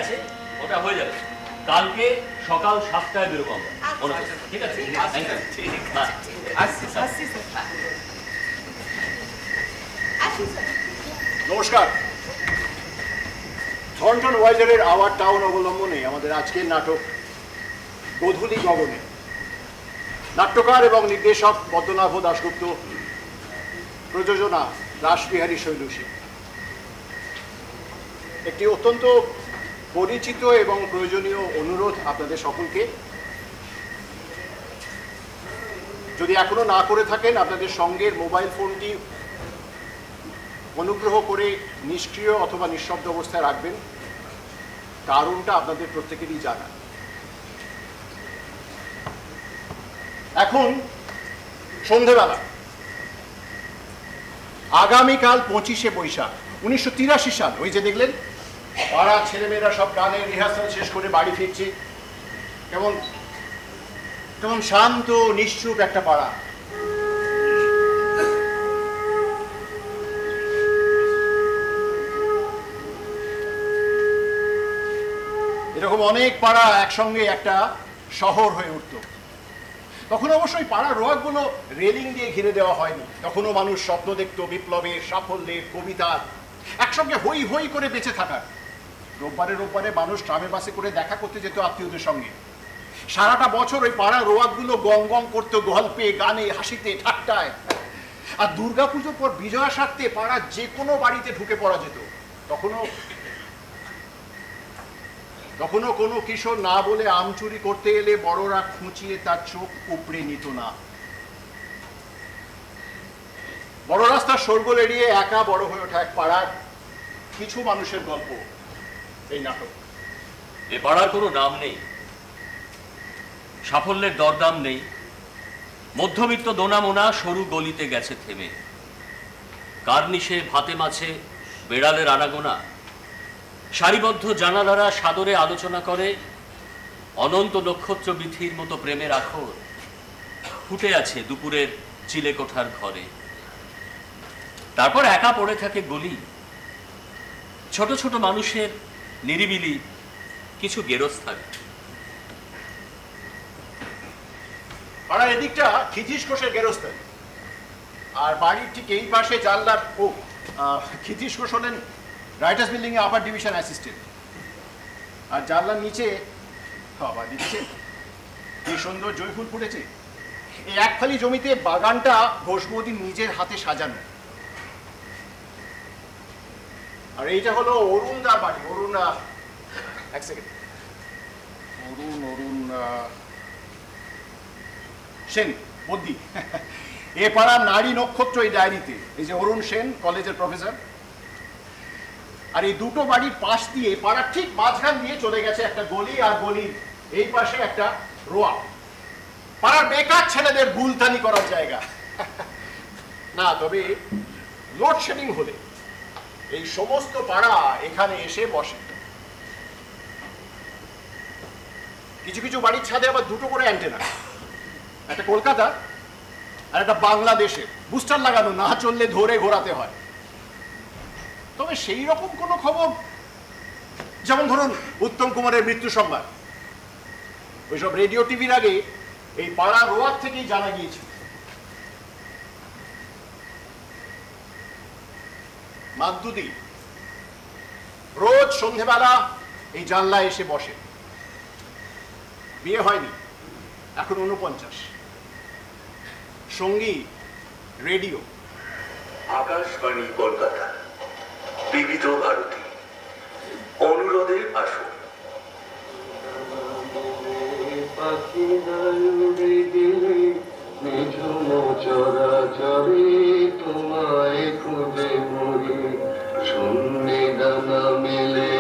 আছে, ওটা হয়ে যাবে। কালকে সকাল 7টায় বেরোবো আমরা, ঠিক আছে? নমস্কার। থর্নটন ওয়াইজারের আওয়ার টাউন অবলম্বনে আমাদের আজকের নাটক গোধূলি গগনে। নাট্যকার এবং নির্দেশক পদ্মনাভ দাশগুপ্ত, প্রযোজনা রাসবিহারী শৈলুষী। একটি অত্যন্ত পরিচিত এবং প্রয়োজনীয় অনুরোধ আপনাদের সকলকে, যদি এখনো না করে থাকেন আপনাদের সঙ্গের মোবাইল ফোনটি অনুগ্রহ করে নিষ্ক্রিয় অথবা নিঃশব্দ অবস্থায় রাখবেন। কারণটা আপনাদের প্রত্যেকেরই জানা। এখন সন্ধেবেলা, আগামীকাল 25শে বৈশাখ 1983 সাল। ওই যে দেখলেন পাড়ার ছেলেমেয়েরা সব গানের রিহার্সাল শেষ করে বাড়ি ফিরছে। কেমন কেমন শান্ত নিশ্চুপ একটা পাড়া। এরকম অনেক পাড়া একসঙ্গে একটা শহর হয়ে উঠত। তখন অবশ্যই পাড়ার রোয়াকগুলো রেলিং দিয়ে ঘিরে দেওয়া হয়নি। তখনও মানুষ স্বপ্ন দেখত বিপ্লবের, সাফল্যের, কবিতার, একসঙ্গে হই হই করে বেঁচে থাকার। রোববারে রোববারে মানুষ ট্রামে বাসে করে দেখা করতে যেত আত্মীয়দের সঙ্গে। সারাটা বছর ওই পাড়ার রোয়াকগুলো গম গম করতো গল্পে, গানে, হাসিতে, ঠাট্টায়। আর দুর্গাপুজোর পর বিজয়া সারতে পাড়ার যে কোনো বাড়িতে ঢুকে পড়া যেত। তখনও কোনো কিশোর না বলে আম চুরি করতে এলে বড়রা খুঁচিয়ে তার চোখ উপড়ে নিত না। বড় রাস্তার শোরগোল এড়িয়ে একা বড় হয়ে ওঠা এক পাড়ার কিছু মানুষের গল্প এই নাটক। এ পাড়ার কোনো নাম নেই, সাফল্যের দরদাম নেই। মধ্যবিত্ত দোনামোনা সরু গলিতে গেছে থেমে। কার্নিশে, ভাতে মাছে, বেড়ালের আনাগোনা। সারিবদ্ধ জানালারা সাদরে আলোচনা করে অনন্ত নক্ষত্র বিধির মতো প্রেমের আখর ফুটে আছে দুপুরের চিলেকোঠার ঘরে। তারপর একা পড়ে থাকে গলি, ছোট ছোট মানুষের নিরিবিলি কিছু গেরস্থান। পাড়ার এদিকটা খিজিস ঘোষের গেরস্থান, আর বাড়ির ঠিক এই পাশে জানলার খিজিস ঘোষ হলেন রাইটার্স বিল্ডিং এ আপার ডিভিশন অ্যাসিস্ট্যান্ট। আর জানলার নিচে দিচ্ছে কি সুন্দর জয়ফুল ফুটেছে। এই এক ফালি জমিতে বাগানটা ঘোষ বৌদি নিজের হাতে সাজানো। আর এইটা হলো অরুণদার বাড়ি। অরুণ, এক সেকেন্ড, অরুণ সেন বদ্দি। এ পাড়ার নারী নক্ষত্র এই ডায়েরিতে। এই যে অরুণ সেন, কলেজের প্রফেসর। আর এই দুটো বাড়ির পাশ দিয়ে পাড়ার ঠিক মাঝখান দিয়ে চলে গেছে একটা গলি, আর গলির এই পাশে একটা রোয়া। পাড়ার বেকার ছেলেদের গুলতানি করার জায়গা না। তবে লোডশেডিং হলে এই সমস্ত পাড়া এখানে এসে বসে। কিছু কিছু বাড়ির ছাদে আবার দুটো করে অ্যান্টেনা, একটা কলকাতা আর একটা বাংলাদেশের। বুস্টার লাগানো, না চললে ধরে ঘোরাতে হয়। তবে সেই রকম কোনো খবর, যেমন ধরুন উত্তম কুমারের মৃত্যু সংবাদ, ওইসব রেডিও টিভির আগে এই পাড়া রোয়াক থেকেই জানা গিয়েছিল। মাদ্দুদি রোজ সন্ধেবেলা এই জানলায় এসে বসে। বিয়ে হয়নি, এখন 49। সঙ্গী রেডিও। আকাশবাণী কলকাতা, বিবিধ ভারতী, অনুরোধের আসন। চরাচরে তোমায় খুঁজে মরি, শূন্যে ডানা মেলে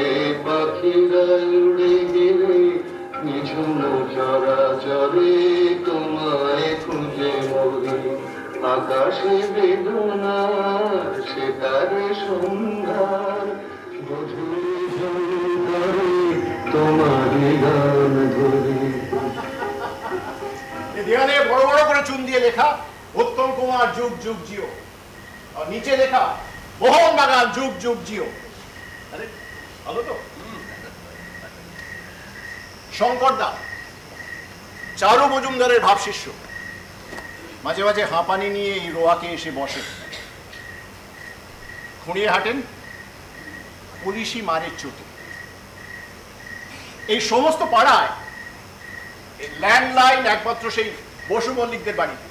পাখিরা উড়ে গেলে, নিঝুম চরাচরে তোমায় খুঁজে মরি। আকাশে বেদনার সেতারে সন্ধ্যার তোমারই গান ধরি। দেয়ালে বড় বড় করে চুন দিয়ে লেখা উত্তম কুমার যুগ যুগ জিও, আর নিচে লেখা মোহনবাগান যুগ যুগ জিও। আরে ভালো তো। শঙ্করদা চারু মজুমদারের ভাবশিষ্য, মাঝে মাঝে হাঁপানি নিয়ে এই রোয়াকে এসে বসে, খুঁড়িয়ে হাঁটেন পুলিশি মারের চোটে। এই সমস্ত পাড়ায় ল্যান্ডলাইন একমাত্র সেই বসু মল্লিকদের বাড়িতে,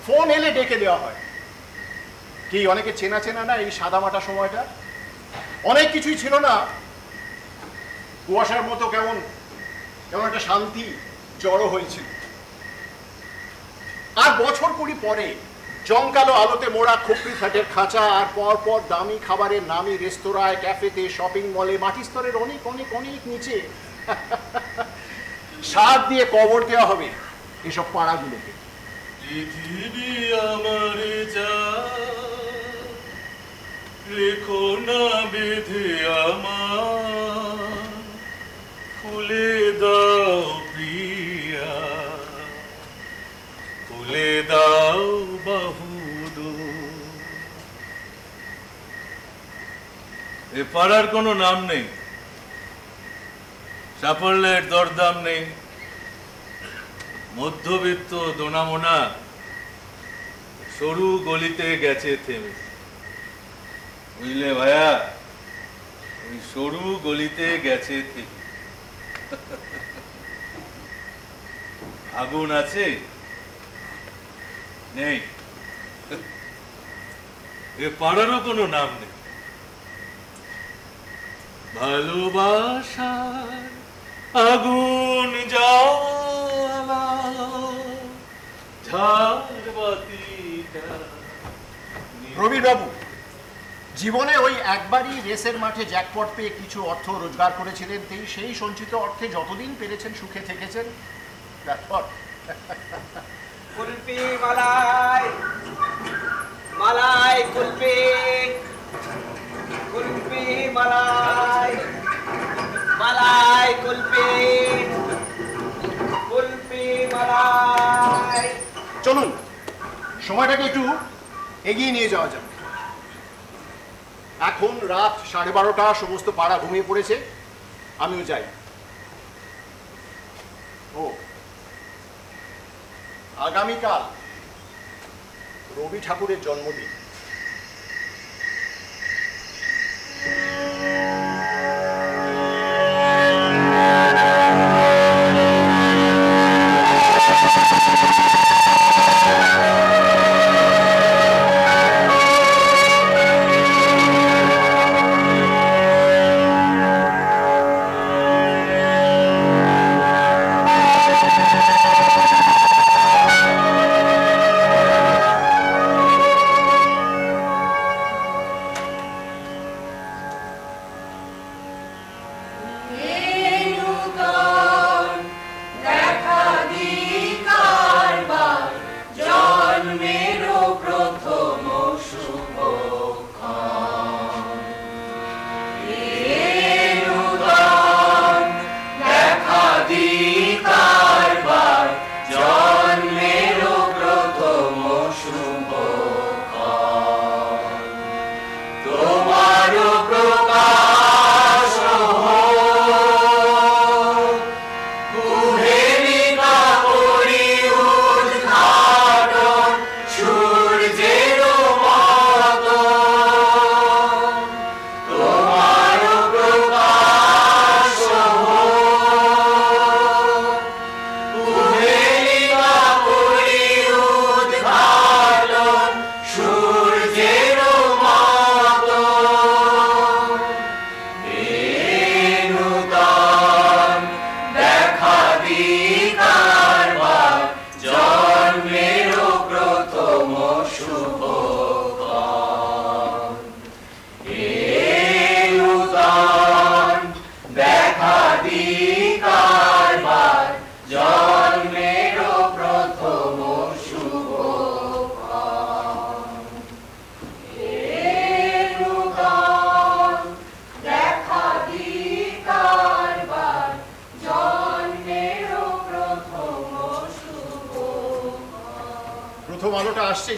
ফোন এলে ডেকে দেওয়া হয়। কি অনেকে চেনা চেনা না এই সাদামাটা সময়টা? অনেক কিছুই ছিল না, কুয়াশার মতো কেমন কেমন একটা শান্তি জড়ো হয়েছিল। আর বছর 20 পরে জমকালো আলোতে মোড়া খুপড়ি ফ্ল্যাটের খাঁচা, আর পর পর দামি খাবারের নামি রেস্তোরাঁয়, ক্যাফেতে, শপিং মলে, মাটি স্তরের অনেক অনেক অনেক নিচে সার দিয়ে কবর দেওয়া হবে এসব পাড়াগুলোকে। পৃথিবী আমার যা রেখো না বেঁধে আমার, ফুলে দাও প্রিয়া, ফুলে দাও বাহুদূর। এ পাড়ার কোনো নাম নেই, সাফল্যের দরদাম নেই, মধ্যবিত্ত দোনামোনা সরু গলিতে গেছে থেমে। বুঝলে ভাইয়া, ওই সরু গলিতে গেছে থেমে। আগুন আছে নেই, এ পাড়ারও কোনো নাম নেই। ভালোবাসার আগুন জ্বালা ঝাড়বাতিটা। রবি বাবু জীবনে ওই একবারই রেসের মাঠে জ্যাকপট পেয়ে কিছু অর্থ রোজগার করেছিলেন, সেই সঞ্চিত অর্থে যতদিন পেরেছেন সুখে থেকেছেন। তারপর কুলফি মালাই মালাই কুলফি, কুলফি মালাই মালাই কুলফি, কুলফি মালাই। চলুন সময়টাকে একটু এগিয়ে নিয়ে যাওয়া যাক। এখন রাত 12:30, সমস্ত পাড়া ঘুমিয়ে পড়েছে, আমিও যাই। ও আগামীকাল রবি ঠাকুরের জন্মদিন।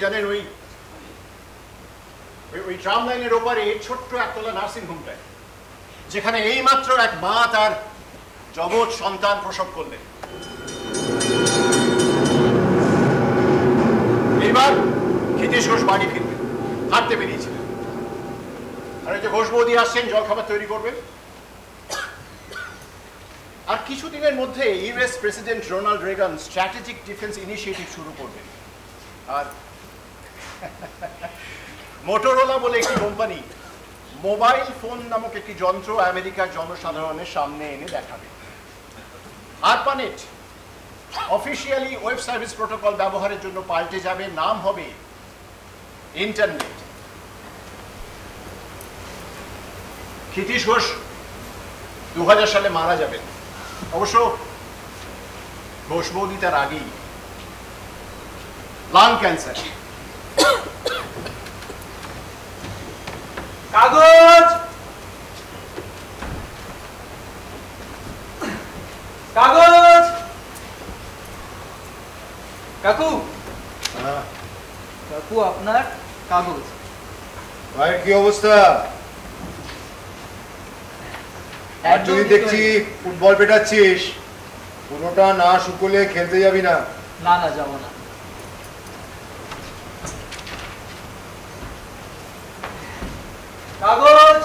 জানেন ওই ওই ট্রাম লাইনের ওপারে ছোট্ট একতলা নার্সিং হোমটায়, যেখানে এইমাত্র এক মা তার জগৎ সন্তান প্রসব করলেন। এইবার ক্ষিতীশ ঘোষ বাড়ি ফিরবেন, হাঁটতে বেরিয়েছিলেন। আর এই যে ঘোষ বৌদি আসছেন জলখাবার তৈরি করবেন। আর কিছুদিনের মধ্যে US president Ronald Reagan strategic defence initiative শুরু করবেন। আর মোটোরোলা বলে একটি কোম্পানি মোবাইল ফোন নামক একটি যন্ত্র আমেরিকার জনসাধারণের সামনে এনে দেখাবে। ARPANET officially web service protocol ব্যবহারের জন্য পাল্টে যাবে, নাম হবে ইন্টারনেট। ক্ষিতীশ ঘোষ 2000 সালে মারা যাবেন। অবশ্য ঘোষ বৌদি তার আগেই লাং ক্যান্সার। কাগজ কাগজ কাকু, কাকু আপনার কাগজ। ভাইয়ের কি অবস্থা? আর যদি দেখছি ফুটবল পেটাচ্ছিস, পুরোটা না শুকলে খেলতে যাবি না। না না, যাবো না। কাগজ।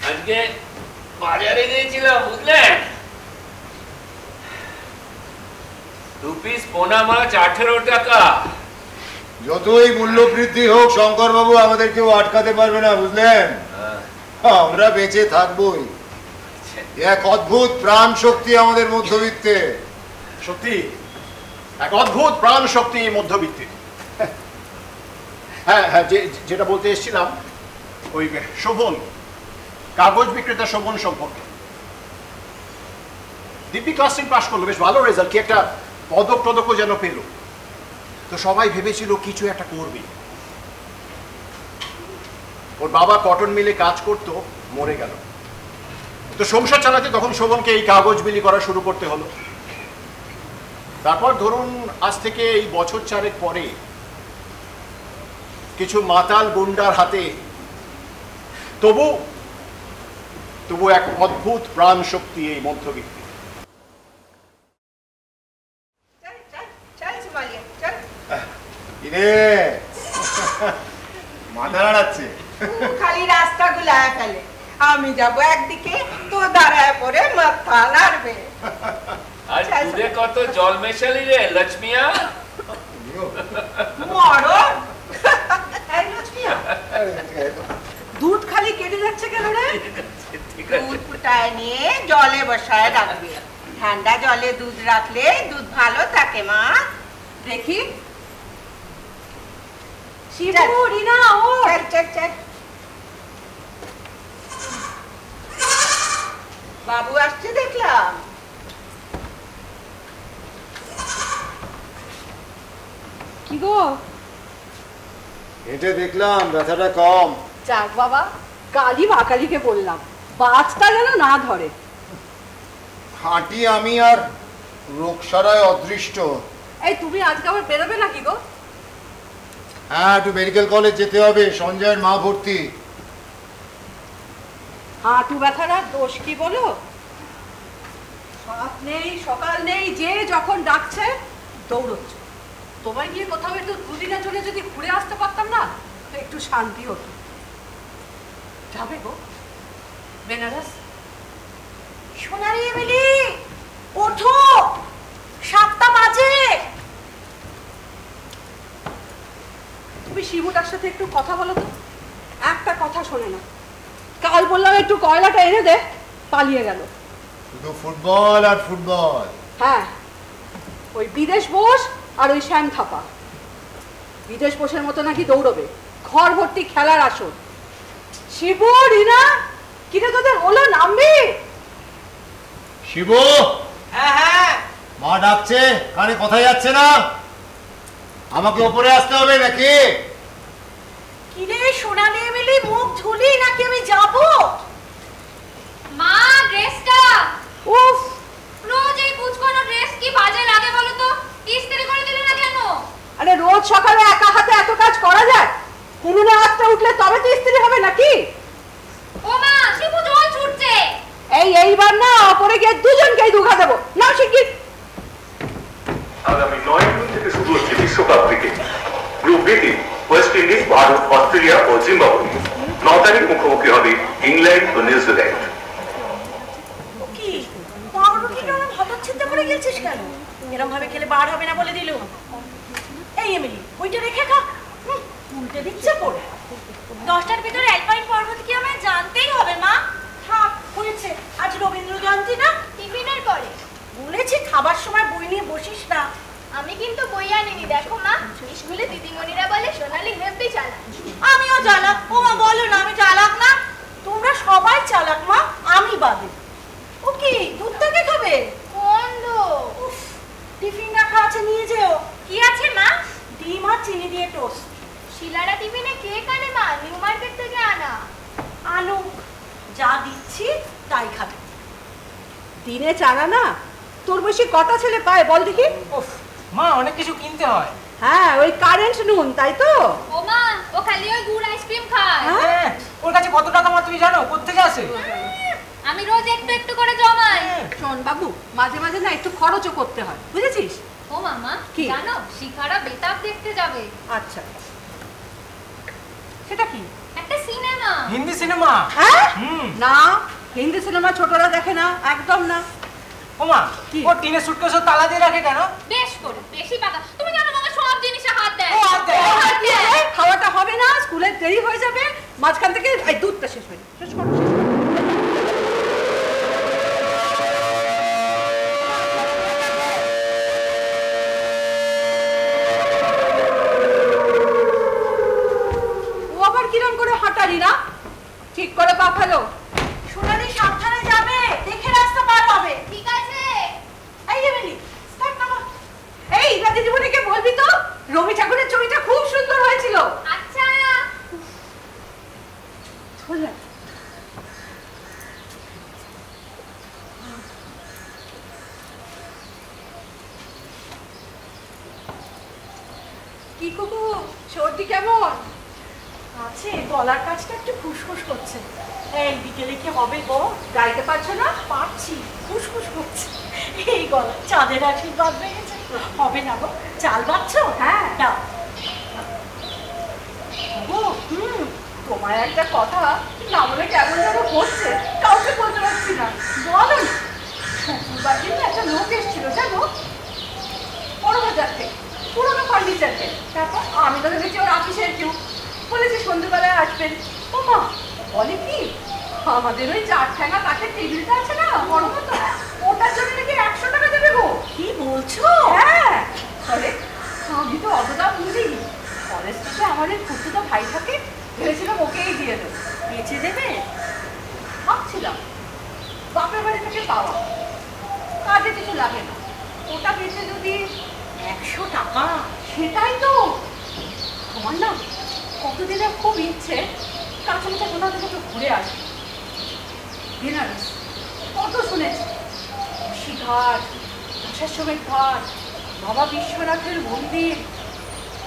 আজকে বাজারে গিয়েছিলাম বুঝলেন, 2 পিস পোনা মাছ 18 টাকা। যতই মূল্য বৃদ্ধি হোক শঙ্কর বাবু আমাদের কেউ আটকাতে পারবে না, বুঝলেন? আমরা বেঁচে থাকবোই। এক অদ্ভুত প্রাণ শক্তি আমাদের মধ্যবিত্তে। সত্যি এক অদ্ভুত প্রাণ শক্তি মধ্যবিত্তে। হ্যাঁ হ্যাঁ, যেটা বলতে এসেছিলাম ওই শোভন, কাগজ বিক্রেতা শোভন সম্পর্কে। দিব্যি ক্লাস 10 পাস করলো, বেশ ভালো রেজাল্ট, কি একটা পদক টদকও যেন পেল। তো সবাই ভেবেছিল কিছু একটা করবে। ওর বাবা কটন মিলে কাজ করতো, মরে গেল। তো সংসার চালাতে তখন শোভনকে এই কাগজ বিলি করা শুরু করতে হলো। তারপর ধরুন আজ থেকে এই বছর 4 পরে কিছু মাতাল গুন্ডার হাতে তবু এক অদ্ভুত প্রাণ শক্তি এই মধ্যবিত্তে। মাথা নাড়াচ্ছে। খালি রাস্তা গুলায় ফেলে, আমি যাবো একদিকে, তো দাঁড়ায় পরে মাথা নাড়বে। আর দুধে কত জল মেশালি রে লক্ষ্মিয়া? মরণ। এই লক্ষ্মিয়া, দুধ খালি কেটে যাচ্ছে কেন রে? দুধ ফুটায় নিয়ে জলে বসায় রাখবে। ঠান্ডা জলে দুধ রাখলে দুধ ভালো থাকে মা। দেখি শিবু, রিনা, ও চল চল চল। বাবু আসছে দেখলাম। কি গো? হেঁটে দেখলাম ব্যথাটা কম। যাক বাবা, কালই বাকালিকে বললাম বাজটা যেন না ধরে। হাঁটি আমি আর রোগসারায় অদৃষ্ট। এই তুমি আজকে আবার বেরোবে নাকি গো? হ্যাঁ, একটু মেডিকেল কলেজ যেতে হবে, সঞ্জয়ের মা ভর্তি। হাঁটু ব্যথার আর দোষ কি বলো? রাত নেই সকাল নেই, যে যখন ডাকছে দৌড়চ্ছ। তোমায় গিয়ে কোথাও একটু দুদিনের জন্য যদি ঘুরে আসতে পারতাম না, তো একটু শান্তি হতো। যাবে গো বেনারস? সোনারি এমিলি, ওঠো, 7টা বাজে। তুমি শিবুটার সাথে একটু কথা বলো তো। একটা কথা শোনে না। কাল বললাম একটু কয়লাটা এনে দে, পালিয়ে গেল। শুধু ফুটবল আর ফুটবল। হ্যাঁ, ওই বিদেশ বোস আর ওই শ্যাম থাপা। বিদেশ বোসের মতো নাকি দৌড়বে, ঘর ভর্তি খেলার আসর। শিবু, রিনা, কিরে তোদের হলো, নামবি? শিবু, হ্যাঁ হ্যাঁ, মা ডাকছে, কানে কথা যাচ্ছে না? আমাকে ওপরে আসতে হবে নাকি? কিরে সোনালি এমিলি, মুখ ধুলি নাকি আমি যাব? মা, ড্রেসটা। উফ, রোজ এই কুচকানো ড্রেস কি বাজে লাগে বলো তো? ইস্ত্রি করে দিলে না কেন? আরে রোজ সকালে একা হাতে এত কাজ করা যায়? উনুনে আঁচটা উঠলে তবে তো ইস্ত্রি হবে নাকি? ও মা, শিবু জল এই দুঘা দেবো নাও শিগগির। আগামী 9 জুন থেকে শুরু হচ্ছে বিশ্বকাপ ক্রিকেট। গ্রুপ বিতে ওয়েস্ট ইন্ডিজ, ভারত, অস্ট্রেলিয়া ও জিম্বাবুয়ে। 9 তারিখ মুখোমুখি হবে ইংল্যান্ড ও নিউজিল্যান্ড। কি পাউরুটি নরম হতচ্ছিদ্র করে গেছিস কেন? এরকম ভাবে খেলে বার হবে না বলে দিল। এই এমিলি ওইটা রেখে খা, উল্টে দিচ্ছে পড়ে। 10টার ভিতরে অ্যালপাইন পর্বত কি আমায় জানতেই হবে মা? থাক হয়েছে, আজ রবীন্দ্র জয়ন্তী না? টিফিনের পরে বলেছি খাবার সময় বই নিয়ে বসিস না। আমি কিন্তু বই আনিনি, দেখো মা স্কুলে দিদিমণিরা বলে সোনালি হেব্বি চালাক। আমিও চালাক। ও মা বলো না আমি চালাক না? তোমরা সবাই চালাক মা, আমি বাদে। ও কি দুধ থেকে খাবে? বন্ধ। টিফিন রাখা আছে, নিয়ে যেও। কি আছে মা? ডিম আর চিনি দিয়ে টোস্ট। শিলারা টিফিনে কেক আনে মা, নিউ মার্কেট থেকে আনা। আলু যা দিচ্ছি তাই খাবে। দিনে চারা না তোর বসে কটা ছেলে পায় বল দেখি? মা অনেক কিছু কিনতে হয়। হ্যাঁ ওই কারেন্ট নুন, তাই তো? ও মা ও খালি ওই গুড় আইসক্রিম খায়। হ্যাঁ, ওর কাছে কত টাকা মা তুমি জানো? কোত্থেকে আসে? আমি রোজ একটু একটু করে জমাই। শোন বাবু, মাঝে মাঝে না একটু খরচও করতে হয়, বুঝেছিস? ও মামা কি? জানো শিখারা বেতাব দেখতে যাবে। আচ্ছা সেটা কি? একটা সিনেমা। হিন্দি সিনেমা? হ্যাঁ হুম। না, হিন্দি সিনেমা ছোটরা দেখে না, একদম না। ও মা কি? ও টিনের সুটকেসে তালা দিয়ে রাখে কেন? বেশ করে বেশি পাকা। তুমি জানো মামা সব জিনিসে হাত দেয়। ও হাত দেয়। ও হাত দেয়। খাওয়াটা হবে না, স্কুলে দেরি হয়ে যাবে, মাঝখান থেকে এই দুধটা শেষ হয়ে শেষ করো। ও আবার কিরম করে হাঁটালি না? ঠিক করে পা ফেলো। সোনালি সাবধানে যাবে, দেখে রাস্তা পার হবে। ঠিক আছে। এই এমিলি স্টার্ট নামা। এই রাজি জীবনীকে বলবি তো রবি ঠাকুরের ছবিটা খুব সুন্দর হয়েছিল। আচ্ছা বুঝলেন? কি কুকু সর্দি কেমন আছে? গলার কাছটা একটু ফুসফুস করছে। এই বিকেলে কি হবে গো? গাইতে পারছো না? পারছি, ফুসফুস করছে। এই গলা চাঁদের আশীর্বাদ পেয়েছে। হবে না গো? চাল বাচ্চো? হ্যাঁ। দাও। ও তোমায় একটা কথা না বলে কেমন যেন হচ্ছে, কাউকে বলতে পারছি না। বলো না, শ্বশুরবাড়ির না একটা লোক এসেছিল জানো, বড় বাজার থেকে, পুরোনো ফার্নিচার থেকে। তারপর আমি তো ভেবেছি ওর অফিসের কেউ, বলেছি সন্ধ্যেবেলায় আসবেন। ও মা বলে কি আমাদের ওই 4 ঠ্যাঙা কাঠের টেবিলটা আছে না বড় মতো, ওটার জন্য নাকি 100 টাকা দেবে গো। কি বলছো? হ্যাঁ বলে, আমি তো অত দাম বুঝিনি। কলেজ থেকে আমার এই খুঁড়তুতো ভাই থাকে, ভেবেছিলাম ওকেই দিয়ে দেবো। বেঁচে দেবে? ভাবছিলাম বাপের বাড়ি থেকে পাওয়া, কাজে কিছু লাগে না, ওটা বেঁচে যদি 100 টাকা? সেটাই তো আমার না কতদিনের খুব ইচ্ছে কাছাকাছি কোথাও থেকে একটু ঘুরে আসি। বেনারস কত শুনেছি, ঘাট, দশাশ্বমেধ ঘাট, বাবা বিশ্বনাথের মন্দির।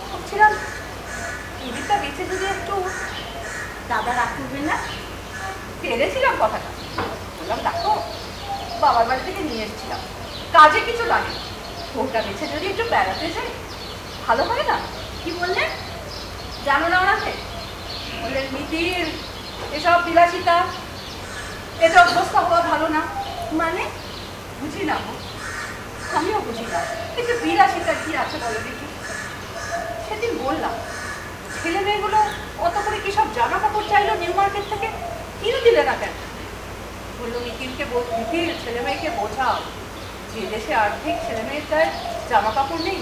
ভাবছিলাম এদিকটা বেঁচে যদি একটু দাদা রাগ করবে না? পেরেছিলাম কথাটা, বললাম দেখো বাবার বাড়ি থেকে নিয়ে এসেছিলাম, কাজে কিছু লাগে, ওটা বেছে যদি একটু বেড়াতে যাই ভালো হয় না? কি বললে? জানো না ওনাকে? বললেন মিতির এসব বিলাসিতা এটা অভ্যস্ত হওয়া ভালো না। মানে? বুঝি না গো, আমিও বুঝি না, কিন্তু বিলাসিতা কি আছে বলো দেখি। সেদিন বললাম ছেলে মেয়েগুলো অত করে কি সব জামা কাপড় চাইলো নিউ মার্কেট থেকে, কিনে দিলে না কেন? বললো মিতিরকে মিতির ছেলে মেয়েকে বোঝাও, যে দেশে আর্থিক ছেলে মেয়ের গায়ে জামা কাপড় নেই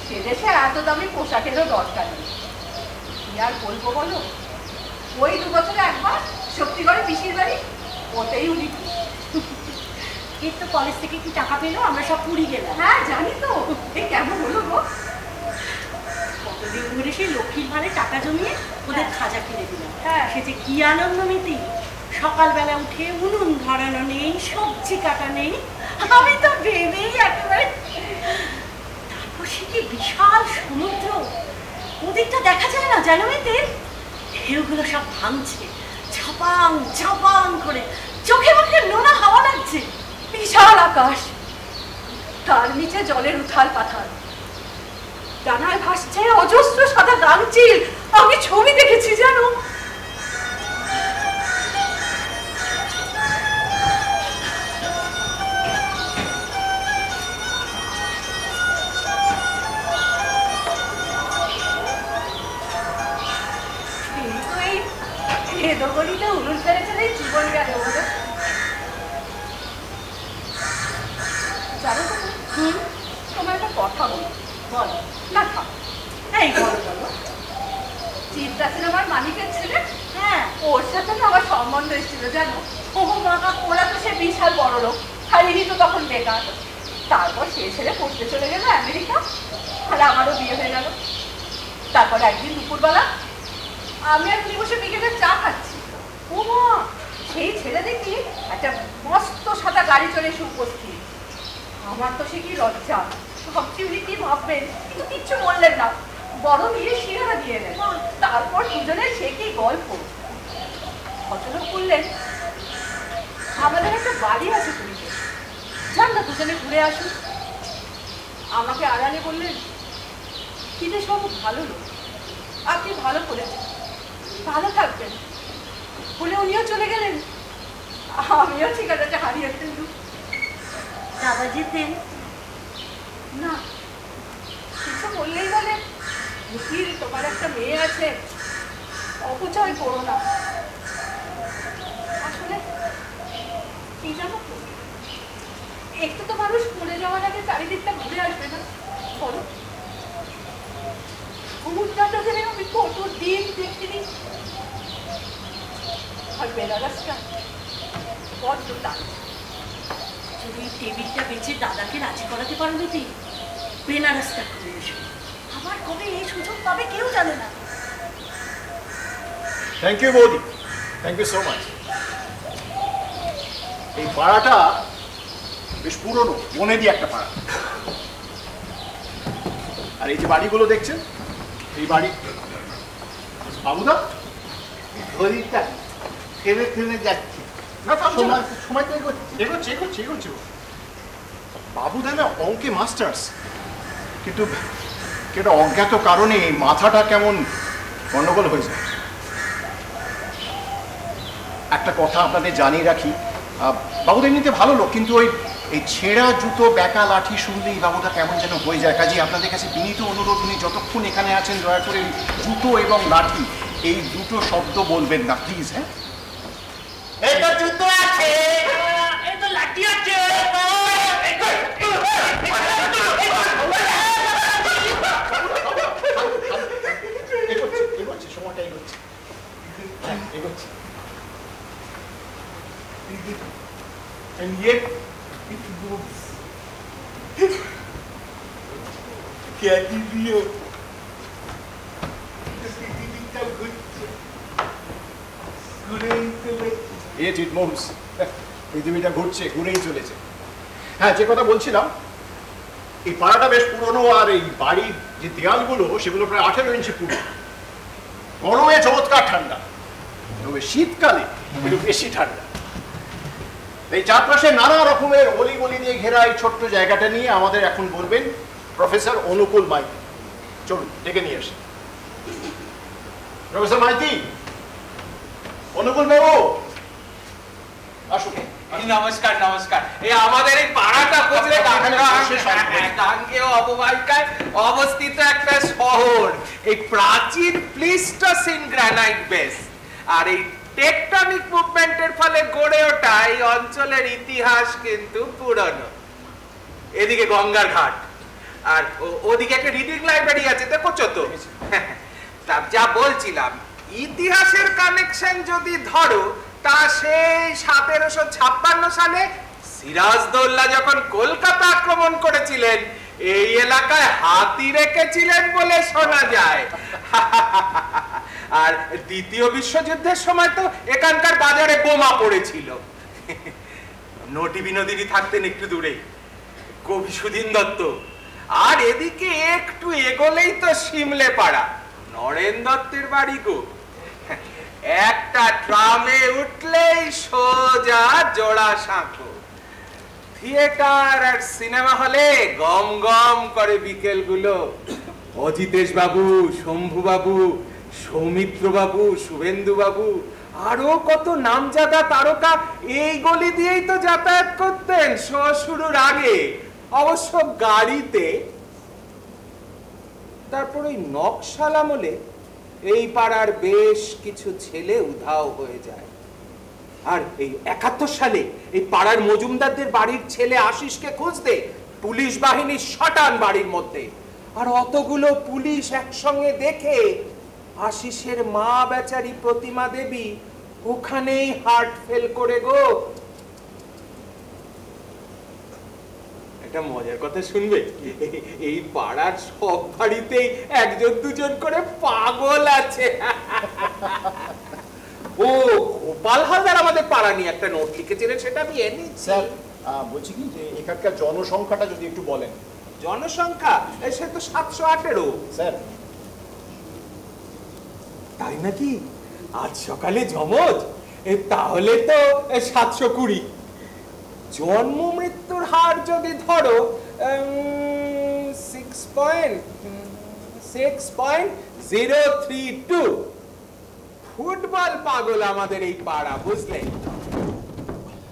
সে দেশে এত দামি পোশাকেরও দরকার নেই। কি আর বলবো বলো, ওই 2 বছরে একবার শক্তিগড়ে পিসির বাড়ি, ওতেই উনি এর তো কলেজ থেকে কি টাকা পেলো, আমরা সব পুরী গেলাম। হ্যাঁ জানি তো, এই কেমন হলো গো? কতদিন ধরে সেই লক্ষ্মীর ভাড়ে টাকা জমিয়ে ওদের খাজা কিনে দিলাম। হ্যাঁ। সে যে কি আনন্দ মিতি, সকালবেলা উঠে উনুন ধরানো নেই, সবজি কাটা নেই, আমি তো ভেবেই একেবারে। তারপর সে কি বিশাল সমুদ্র, ওদিকটা দেখা যায় না জানো মিতি, ঢেউগুলো সব ভাঙছে ঝপাং ঝপাং করে, চোখে মুখে নোনা হাওয়া লাগছে। বিশাল আকাশ, তার নিচে জলের উথাল পাথাল, ডানায় ভাসছে অজস্র সাদা গাংচিল। আমি ছবি দেখেছি জানো। গলিতে উলুল ফেলে চলে জীবন গেল। জানো তো তোমার একটা কথা বলো। বলো না, থাক। এই বলো বলো। চিন্তা ছিল আমার মালিকের ছেলে। হ্যাঁ, ওর সাথে না আমার সম্বন্ধ এসেছিল জানো। ও মা, ওরা তো সে বিশাল বড় লোক, খালিনি তো তখন বেকার। তারপর সে ছেলে পড়তে চলে গেল আমেরিকা, আর আমারও বিয়ে হয়ে গেল। তারপর একদিন দুপুরবেলা আমি আর তুমি বসে বিকেলে চা খাচ্ছি। ও মা, সেই ছেলে দেখি একটা মস্ত সাদা গাড়ি চলে এসে উপস্থিত। আমার তো সে কি লজ্জা, ভাবছি উনি কি ভাববেন, কিন্তু কিচ্ছু বললেন না, বড় নিয়ে শিরাটা দিয়ে দেন। তারপর দুজনের সে কি গল্প। ভদ্রলোক বললেন, আমাদের একটা বাড়ি আছে পুরীতে, যান না দুজনে ঘুরে আসুন। আমাকে আড়ালে বললেন, কিনে সব ভালো লোক, আপনি ভালো করেছেন, ভালো থাকবেন বলে উনিও চলে গেলেন। আমিও ঠিকানাটা হারিয়ে ফেললু। দাদা যেতেন না, কিছু বললেই বলে, মুখির তোমার একটা মেয়ে আছে, অপচয় করো না। আসলে কি জানো তো, একটু তো মানুষ মরে যাওয়ার আগে চারিদিকটা ঘুরে আসবে না, বলো। সমুদ্রটা যেন আমি কত দিন দেখিনি, আর বেনারসটা বড্ড টান। যদি টেবিলটা বেঁচে দাদাকে রাজি করাতে পারো দিদি, বেনারসটা করে এসো। আবার কবে এই সুযোগ পাবে কেউ জানে না। থ্যাংক ইউ বৌদি, থ্যাংক ইউ সো মাচ। এই পাড়াটা বেশ পুরনো, বনে দিয়ে একটা পাড়া। আর এই যে বাড়িগুলো দেখছেন, এই বাড়ি বাবুদা ঘড়িটা থেমে থেমে যাচ্ছে। না, সময় তো এগোচ্ছে এগোচ্ছে এগোচ্ছে। বাবুদা না অঙ্কে মাস্টার্স, কিন্তু কেটা অজ্ঞাত কারণে মাথাটা কেমন গন্ডগোল হয়ে যায়। একটা কথা আপনাদের জানিয়ে রাখি, বাবুদা এমনিতে ভালো লোক, কিন্তু এই ছেঁড়া জুতো বেকা লাঠি শুনলেই বাবুদা কেমন যেন হয়ে যায়। কাজে আপনাদের কাছে বিনীত অনুরোধ, উনি যতক্ষণ এখানে আছেন দয়া করে জুতো এবং লাঠি এই দুটো শব্দ বলবেন না প্লিজ। হ্যাঁ, এই তো জুতো আছে, এই তো লাঠি আছে। এগোচ্ছে, সময়টা এগোচ্ছে, এগোচ্ছে। And yet it moves. Galileo. পৃথিবীটা ঘুরছে, ঘুরেই চলেছে। হ্যাঁ, যে কথা বলছিলাম, এই পাড়াটা বেশ পুরনো, আর এই বাড়ির যে দেয়ালগুলো সেগুলো প্রায় 18 ইঞ্চি পুরো। গরমে চমৎকার ঠান্ডা, তবে শীতকালে একটু বেশি ঠান্ডা। এই চারপাশে নানা রকমের অলি গলি দিয়ে ঘেরা এই ছোট্ট জায়গাটা নিয়ে আমাদের এখন বলবেন প্রফেসর অনুকূল মাইতি। চলুন ডেকে নিয়ে আসি প্রফেসর মাইতি। অনুকূল বাবু আসুন। নমস্কার নমস্কার। এই আমাদের এই পাড়াটা বুঝলে গাঙ্গেয় অববাহিকায় অবস্থিত একটা শহর, এই প্রাচীন প্লিস্টোসিন গ্রানাইট বেস। আর এই টেকটনিক মুভমেন্টের ফলে গড়ে ওঠা এই অঞ্চলের ইতিহাস কিন্তু পুরনো। এদিকে গঙ্গার ঘাট, আর ওদিকে একটা রিডিং লাইব্রেরি আছে, দেখছো তো। তা যা বলছিলাম, ইতিহাসের কানেকশন যদি ধরো, তা সেই 1756 সালে সিরাজদৌল্লা যখন কলকাতা আক্রমণ করেছিলেন, এই এলাকায় হাতি রেখেছিলেন বলে শোনা যায়। আর দ্বিতীয় বিশ্বযুদ্ধের সময় তো এখানকার বাজারে বোমা পড়েছিল। নটি বিনোদিনী থাকতেন একটু দূরেই, কবি সুধীন দত্ত। আর এদিকে একটু এগোলেই তো শিমলে পাড়া, নরেন দত্তের বাড়ি গো। একটা ট্রামে উঠলেই সোজা জোড়াসাঁকো। থিয়েটার আর সিনেমা হলে গম গম করে বিকেলগুলো। অজিতেশ বাবু, শম্ভু বাবু, সৌমিত্র বাবু, শুভেন্দু বাবু, আরো কত নামজাদা তারকা এই গলি দিয়েই তো যাতায়াত করতেন শো শুরুর আগে, অবশ্য গাড়িতে। তারপর ওই নকশাল আমলে এই পাড়ার বেশ কিছু ছেলে উধাও হয়ে যায়। আর এই 71 সালে এই পাড়ার মজুমদারদের বাড়ির ছেলে আশিসকে খুঁজতে পুলিশ বাহিনী শটান বাড়ির মধ্যে। আর অতগুলো পুলিশ একসঙ্গে দেখে আশিসের মা বেচারি প্রতিমা দেবী ওখানেই হার্ট ফেল করে গো। একটা মজার কথা শুনবে, এই পাড়ার সব বাড়িতেই একজন দুজন করে পাগল আছে। ও গোপাল হালদার আমাদের পাড়া নিয়ে একটা নোট লিখেছিলেন, সেটা আমি এনেছি। স্যার বলছি কি যে এখানকার জনসংখ্যাটা যদি একটু বলেন। জনসংখ্যা সে তো 718। স্যার তাই নাকি? আজ সকালে জমজ, তাহলে তো 720। জন্ম মৃত্যুর হার যদি ধরো 6.032। ফুটবল পাগল আমাদের এই পাড়া, বুঝলে?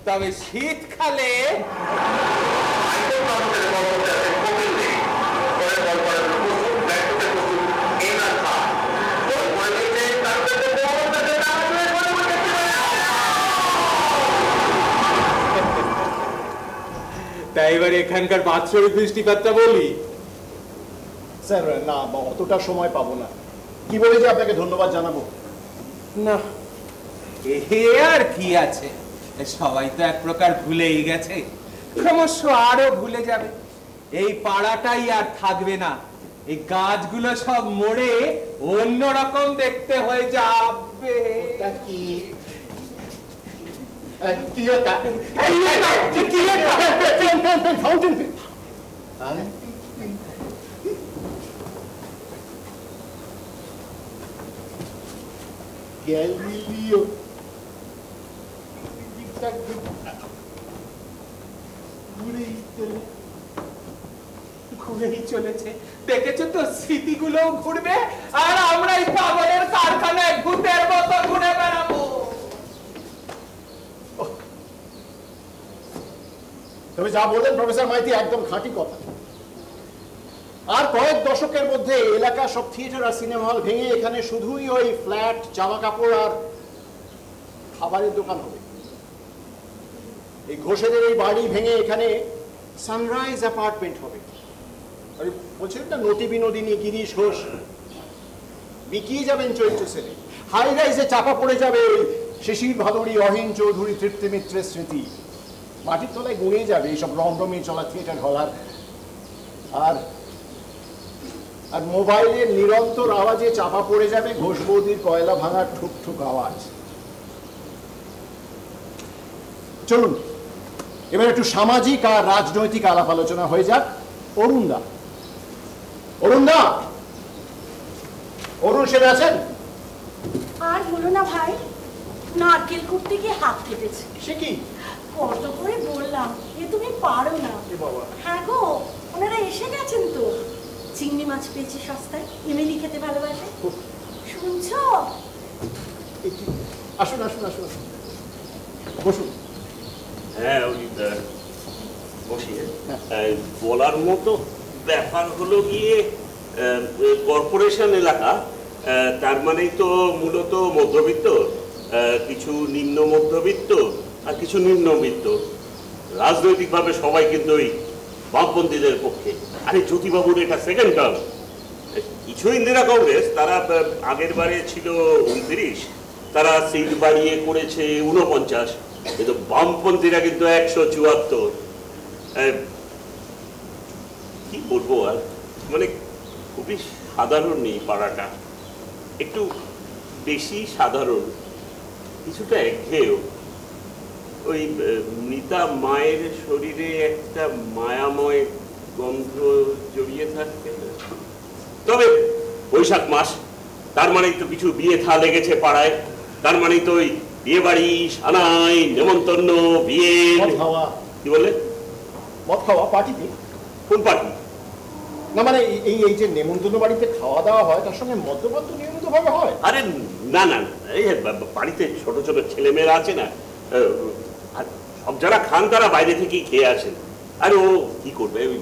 তবে শীতকালে তাই এবার এখানকার বাৎসরিক বৃষ্টিপাতটা বলি। স্যার না, অতটা সময় পাবো না। কি বলে যে আপনাকে ধন্যবাদ জানাবো? না, এ আর কি আছে, সবাই তো এক প্রকার ভুলেই গেছে, ক্রমশ আরো ভুলে যাবে। এই পাড়াটাই আর থাকবে না, এই গাছগুলো সব মরে অন্যরকম দেখতে হয়ে যাবে। গ্যালিলিও ঘুরেই চলেছে, দেখেছো তো? স্মৃতিগুলো ঘুরবে আর আমরা এই পাগলের কারখানায় ভূতের মতো ঘুরে বেড়াবো। তবে যা বললেন প্রফেসর মাইতি একদম খাঁটি কথা। আর কয়েক দশকের মধ্যে এলাকা সব থিয়েটার আর সিনেমা হল ভেঙে এখানে শুধুই ওই ফ্ল্যাট, জামা কাপড় আর খাবারের দোকান হবে। এই ঘোষেদের এই বাড়ি ভেঙে এখানে সানরাইজ অ্যাপার্টমেন্ট হবে। আরে বলছিলেন না নতি বিনোদিনী, গিরিশ ঘোষ বিকিয়ে যাবেন চরিত্র সেরে। হাই রাইজে চাপা পড়ে যাবে শিশির ভাদুরী, অহিন চৌধুরী, তৃপ্তি মিত্রের স্মৃতি। মাটির তলায় গুঁড়ে যাবে এইসব রমরমে চলা থিয়েটার হল। আর আর মোবাইলের নিরন্তর আওয়াজে চাপা পড়ে যাবে ঘোষ বৌদির কয়লা ভাঙার ঠুক ঠুক আওয়াজ। চলুন এবার একটু সামাজিক আর রাজনৈতিক আলাপ আলোচনা হয়ে যাক। অরুণদা, অরুণদা, অরুণ সেটা আছেন? আর বলো না ভাই, নারকেল করতে গিয়ে হাত কেটেছে। সে কি? কত করে বললাম এ তুমি পারো না। হ্যাঁ গো, ওনারা এসে গেছেন তো। চিংড়ি মাছ পেয়েছে সস্তায়, এমনি খেতে ভালোবাসে। শুনছো? আসুন আসুন আসুন, বসুন। হ্যাঁ ওই বসিয়ে বলার মতো ব্যাপার হলো গিয়ে কর্পোরেশন এলাকা, তার মানেই তো মূলত মধ্যবিত্ত, কিছু নিম্ন মধ্যবিত্ত আর কিছু নিম্নবিত্ত। রাজনৈতিকভাবে সবাই কিন্তু ওই বামপন্থীদের পক্ষে। আরে জ্যোতিবাবুর এটা সেকেন্ড টার্ম। কিছু ইন্দিরা কংগ্রেস, তারা আগের বারে ছিল 29, তারা সিট বাড়িয়ে করেছে 49, কিন্তু বামপন্থীরা কিন্তু 174। কি বলবো আর, মানে খুবই সাধারণ নেই পাড়াটা, একটু বেশি সাধারণ, কিছুটা একঘেয়েও। ওই মৃতা মায়ের শরীরে একটা মায়াময় গন্ধ জড়িয়ে থাকতে। তবে বৈশাখ মাস, তার মানেই তো কিছু বিয়ে থা লেগেছে পাড়ায়, তার মানেই তো ওই বিয়ে বাড়ি, সানাই, নেমন্তন্ন, বিয়ে। হাওয়া কি বলে? মদ খাওয়া পার্টিতে? কোন পার্টি? না মানে এই যে নেমন্তন্ন বাড়িতে খাওয়া দাওয়া হয় তার সঙ্গে মদ্যপান তো নিয়মিতভাবে হয়? আরে না না, এই বাড়িতে ছোট ছোট ছেলেমেয়েরা আছে না, আর সব যারা খান তারা বাইরে থেকেই খেয়ে আসেন। আরে ও কি করবে, ওই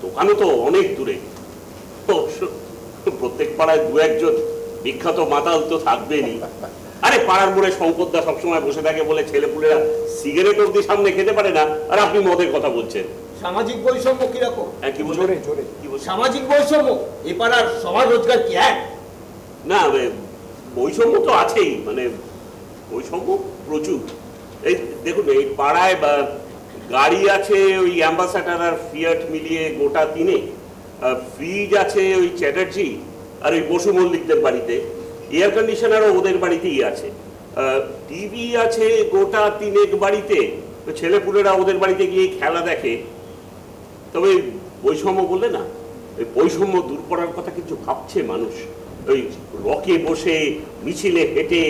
দোকানও তো অনেক দূরে, প্রত্যেক পাড়ায় দু একজন বিখ্যাত মাতাল তো থাকবেনি। আরে পাড়ার মোড়ে শঙ্করদা সবসময় বসে থাকে বলে ছেলেপুলেরা সিগারেট অব্দি সামনে খেতে পারে না, আর আপনি মদের কথা বলছেন। সামাজিক বৈষম্য কিরকম? কি বলছেন? সামাজিক বৈষম্য এ পাড়ার সবার রোজগার কি এক? না, বৈষম্য তো আছেই, মানে বৈষম্য প্রচুর। এই দেখুন, এই পাড়ায় গাড়ি আছে ওই অ্যাম্বাসাডার আর ফিয়াট মিলিয়ে গোটা 3, ফ্রিজ আছে ওই চ্যাটার্জি আর ওই বসু মল্লিকদের বাড়িতে, এয়ার কন্ডিশনারও ওদের বাড়িতেই আছে, টিভি আছে গোটা 3 বাড়িতে, ছেলেপুলেরা ওদের বাড়িতে গিয়ে খেলা দেখে। তবে বৈষম্য বললে না, ওই বৈষম্য দূর করার কথা কিছু ভাবছে মানুষ। ওই রকে বসে মিছিলে হেঁটে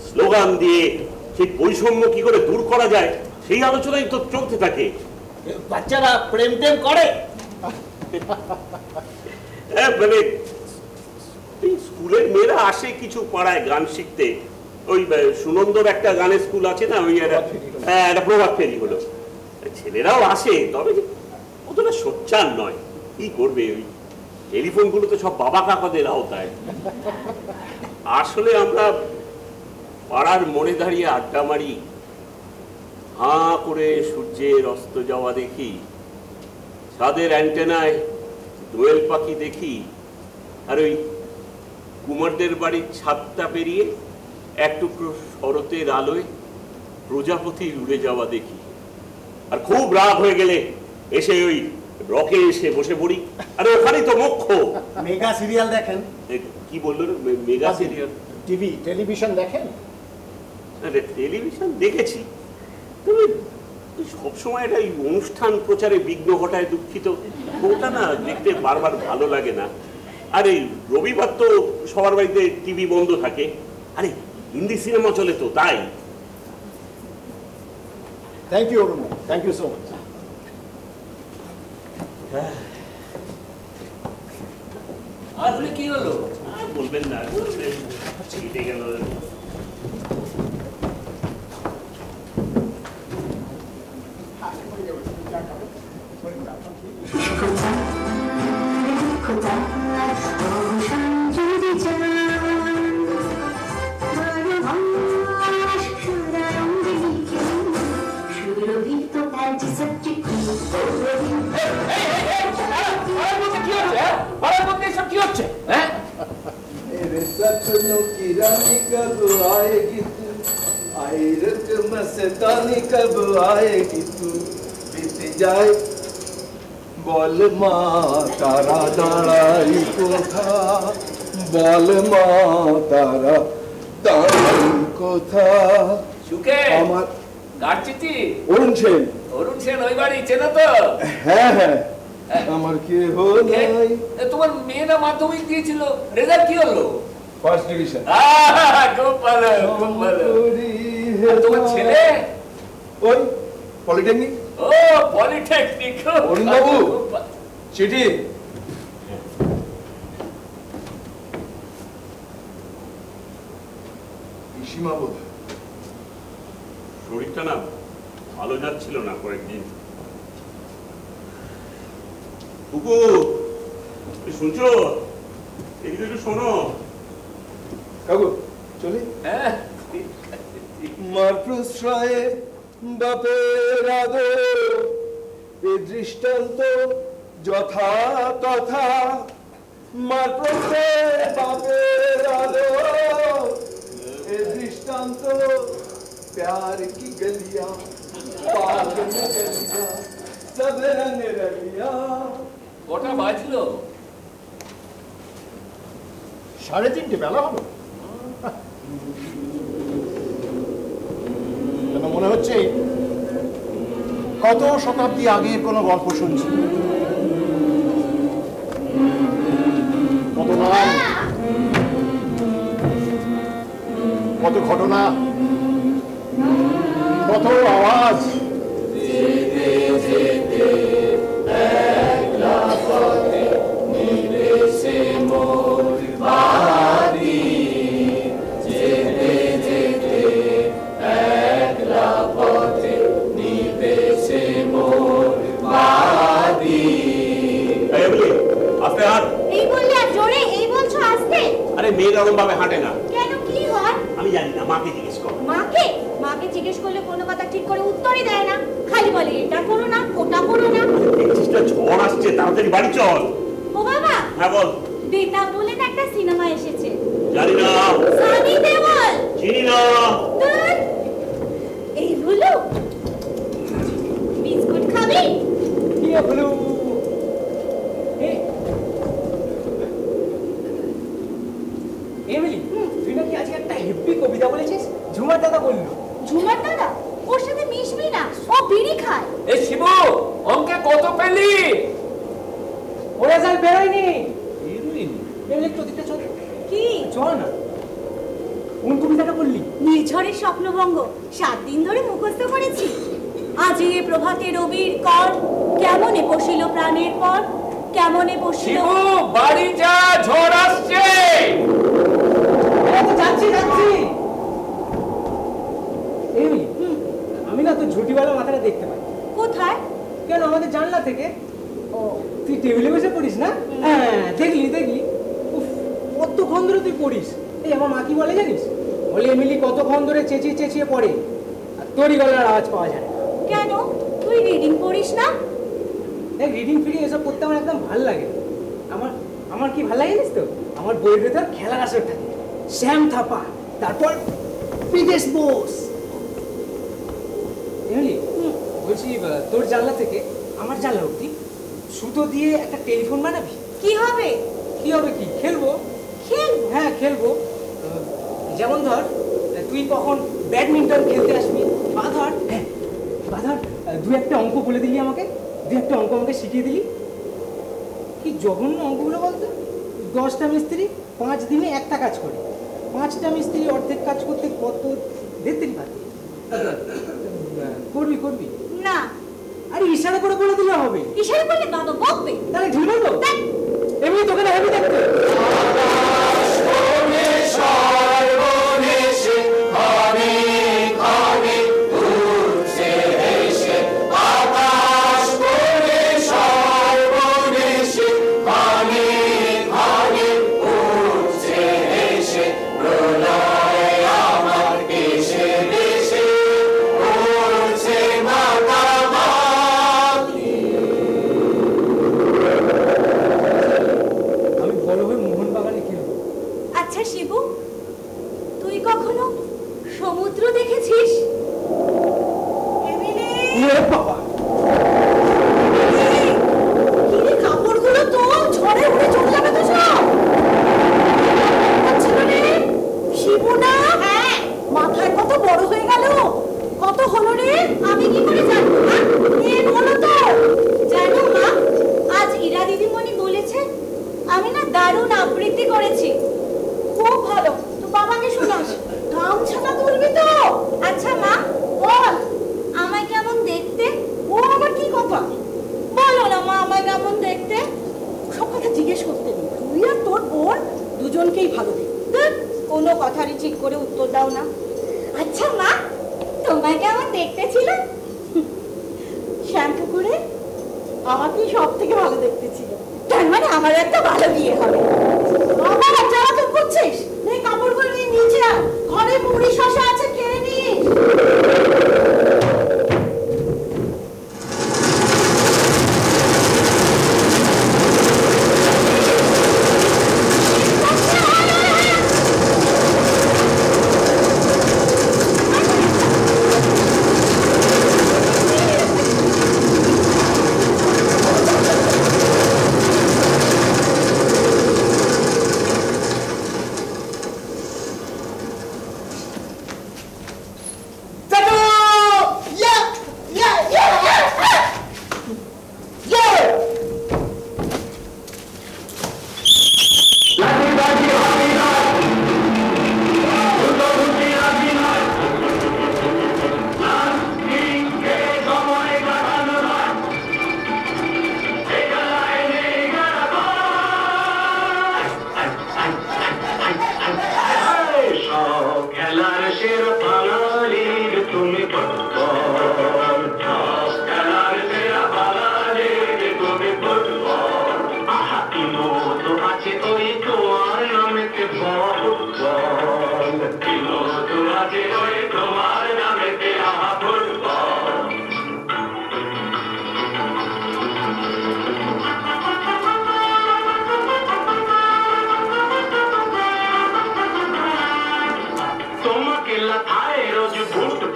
স্লোগান দিয়ে সেই বৈষম্য কি করে দূর করা যায় সেই আলোচনাই তো চলতে থাকে। বাচ্চারা প্রেম টেম করে? হ্যাঁ, মানে স্কুলের মেয়েরা আসে কিছু পাড়ায় গান শিখতে, ওই সুনন্দর একটা গানের স্কুল আছে না, ওই একটা প্রভাত ফেরি হলো, ছেলেরাও আসে, তবে অতটা সোচ্চার নয়। কি করবে, ওই টেলিফোনগুলো তো সব বাবা কাকাদের আওতায়। আসলে আমরা পাড়ার মোড়ে দাঁড়িয়ে আড্ডা মারি, হাঁ করে সূর্যের অস্ত যাওয়া দেখি, ছাদের অ্যান্টেনায় দোয়েল পাখি দেখি, আর ওই কুমারদের বাড়ির ছাদটা পেরিয়ে এক টুকরো শরতের আলোয় প্রজাপতি উড়ে যাওয়া দেখি। আর খুব রাগ হয়ে গেলে এসে ওই রকে এসে বসে পড়ি। আরে ওখানেই তো মুখ্য। মেগা সিরিয়াল দেখেন? কি বললো? Mega serial? টেলিভিশন দেখেন? টেলিভিশন দেখেছি, তবে সবসময় এটা অনুষ্ঠান প্রচারে বিঘ্ন ঘটায় দুঃখিত, ওটা না দেখতে বারবার ভালো লাগে না। আর এই রবিবার তো সবার বাড়িতে টিভি বন্ধ থাকে, আরে হিন্দি সিনেমা চলে তো তাই। Thank you Arun, thank you so much. আর কি হলো? বলবেন না, ছিটে গেল। কি হচ্ছে? सपनों की रानी कब आएगी तू, आई रत मस्तानी कब आएगी तू, बीत जाए বল মা তারা দাঁড়াই কোথা, বল মা তারা দাঁড়াই কোথা। সুখে আমার গাড়চিতি অরুণ সেন। অরুণ সেন ওই বাড়ি চেনো তো? হ্যাঁ হ্যাঁ, আমার কি নাই। তোমার মেয়েরা মাধ্যমিক দিয়েছিল, রেজাল্ট কি হলো? First division. খুব ভালো, খুব ভালো। তোমার ছেলে? ওই পলিটেকনিক। ও পলিটেকনিক। অরুণ বাবু চিঠি। পিসিমা বোধ শরীরটা না ভালো যাচ্ছিল না কয়েকদিন। বুকু, শুনছো? এদিকে একটু শোনো। কাকু চলি। মার প্রশ্রয়ে বাপের আদর, এ দৃষ্টান্ত যথা তথা। মার প্রশ্রয়ে বাপের আদর, এ দৃষ্টান্ত प्यार की गलियां पाग में गलियां सब रंग रलियां। কটা বাজলো? 3:30 বেলা হলো। মনে হচ্ছে কত শতাব্দী আগের কোনো গল্প শুনছি। কত নাম, কত ঘটনা, কত আওয়াজ। মেয়েরা ওরকম ভাবে হাঁটে না। কেন, কি হয়? আমি জানি না, মাকে জিজ্ঞেস করো। মাকে? মাকে জিজ্ঞেস করলে কোনো কথা ঠিক করে উত্তরই দেয় না, খালি বলে এটা করো না ওটা করো না। দেখছিস না ঝড় আসছে, তাড়াতাড়ি বাড়ি চল। ও বাবা। হ্যাঁ বল। বেতাব বলে একটা সিনেমা এসেছে। জানি না। সানি দেওয়াল। চিনি না। এই হলো বিস্কুট খাবি? কি হলো? এমিলি, তুই নাকি আজকে একটা হেভি কবিতা বলেছিস? ঝুমার দাদা বললো। ঝুমার দাদা? ওর সাথে মিশবি না, ও বিড়ি খায়। এই শিবু, অঙ্কে কত পেলি? ও রেজাল্ট বেরোয়নি। এমিলি প্রতিটা চল। কি? চল না। কোন কবিতাটা বললি? নির্ঝরের স্বপ্নভঙ্গ 7 দিন ধরে মুখস্থ করেছি। আজি এ প্রভাতে রবির কর, কেমনে পশিল প্রাণের পর, কেমনে পশিল। শিবু, বাড়ি যা, ঝড় আসছে। যাচ্ছি যাচ্ছি। এমিলি, আমি না তো ঝুটিওয়ালা মাথাটা দেখতে পাই। কোথায়? কেন, আমাদের জানলা থেকে। ও, তুই টেবিলে বসে পড়িস না? হ্যাঁ, দেখলি দেখলি। উফ, কতক্ষণ ধরে তুই পড়িস। এই আমার মা কি বলে জানিস? বলে এমিলি কতক্ষণ ধরে চেঁচিয়ে চেঁচিয়ে পড়ে, আর তোরই গলার আওয়াজ পাওয়া যায় না। কেন, তুই রিডিং পড়িস না? এই রিডিং ফিডিং এসব পড়তে আমার একদম ভাল লাগে। আমার কি ভাল লাগে জানিস তো? আমার বইয়ের ভেতর খেলার আসর থাকে, শ্যাম থাপা, তারপর বিদেশ বোস। এমিলি, বলছি তোর জানলা থেকে আমার জানলা অবধি সুতো দিয়ে একটা টেলিফোন বানাবি। কি হবে? কি হবে কি? খেলবো। খেলবো? হ্যাঁ খেলবো। যেমন ধর, তুই কখন ব্যাডমিন্টন খেলতে আসবি, বা ধর দু একটা অঙ্ক বলে দিলি আমাকে, দু একটা অঙ্ক আমাকে শিখিয়ে দিলি। কি জঘন্য অঙ্কগুলো বলতো? 10টা মিস্ত্রি 5 দিনে একটা কাজ করে, 5টা মিস্ত্রি অর্ধেক কাজ করতে কত দেরি পাবে? করবি করবি না। আরে ইশারা করে বলে দিলে হবে। ইশারা করলে দাদা বকবে। তাহলে ঢিল মারবো? এমনি তোকে না হেভি দেখতে। আচ্ছা শিবু, তুই কখনো সমুদ্র দেখেছিস? কাপড়গুলো তো ঝড়ে উড়ে চলে যাবে তো সব। শিবু না? হ্যাঁ। মাথায় কত বড় হয়ে গেল। কত হলো রে? আমি কি করে জানবো? হলো তো। জানো মা, আজ ইরা দিদিমণি বলেছে আমি না দারুণ আবৃত্তি করেছি। খুব ভালো, তো বাবাকে শোনাস। গামছাটা তুলবি তো? আচ্ছা মা, বল আমায় কেমন দেখতে? ও আমার কি কথা? বলো না মা, আমায় কেমন দেখতে? সব কথা জিজ্ঞেস করতে নেই, তুই আর তোর বোন দুজনকেই ভালো দেখতে। কোনো কথারই ঠিক করে উত্তর দাও না। আচ্ছা মা, তোমায় কেমন দেখতে ছিল? শ্যাম্পু করে আমাকেই সব থেকে ভালো দেখতে ছিল। তার মানে আমার একটা ভালো বিয়ে হবে। বাবা যারা তো করছিস, এই কাপড়গুলো নিয়ে নিচে আয়, ঘরে মুড়ি শসা আছে, খেয়ে নিস। Bye.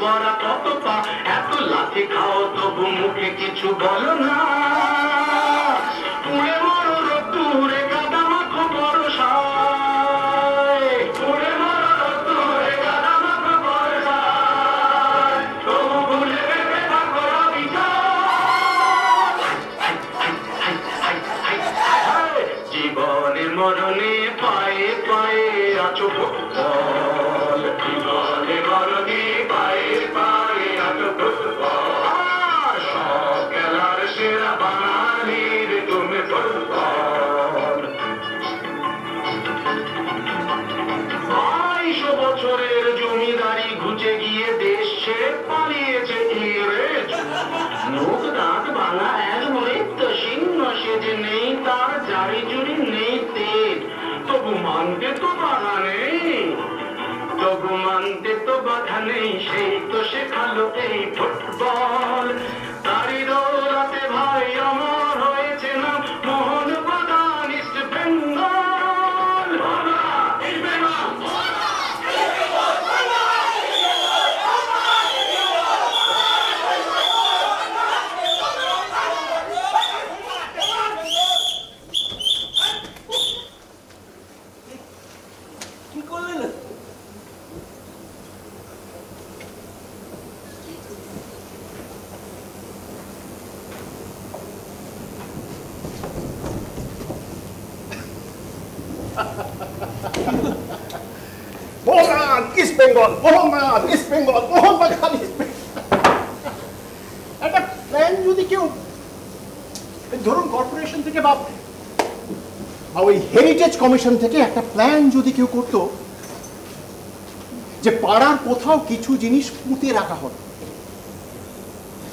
করা কত পা, এত লাথি খাও তবু মুখে কিছু বলো না। পুড়ে মরো রোদ্দুরে কাদা মাখো বর্ষায়, পুড়ে মরো রোদ্দুরে কাদা মাখো বর্ষায়, তবু ভুলে ভেবে থাকো অবিচার। জীবনে মরণে পায়ে পায়ে আছো ফুটবল, জীবনে মরণে পায়ে পায়ে আছো ফুটবল, সব খেলার সেরা বাঙালির তুমি ফুটবল। 22 বছরের জমিদারি ঘুচে গিয়ে দেশ ছেড়ে পালিয়েছে ইংরেজ। মুখ দাঁত ভাঙা এক মৃত্যু সিংহ সেজে নেই তার জারি জুড়ি নেই তেজ, তবু মানতে তো বাধা নেই, তবু মানতে তো বাধা নেই, সেই তো শেখালো এই ফুটবল। তারি দৌড়াতে ভাই আমার হয়েছে না মোহন বাগান ইস্ট বেঙ্গল। কি করলেন? Mohun Bagan east Bengal, Mohun Bagan east Bengal, Mohun Bagan east Bengal. একটা প্ল্যান যদি কেউ ধরুন কর্পোরেশন থেকে বা ওই হেরিটেজ কমিশন থেকে একটা প্ল্যান যদি কেউ করতো যে পাড়ার কোথাও কিছু জিনিস পুঁতে রাখা হবে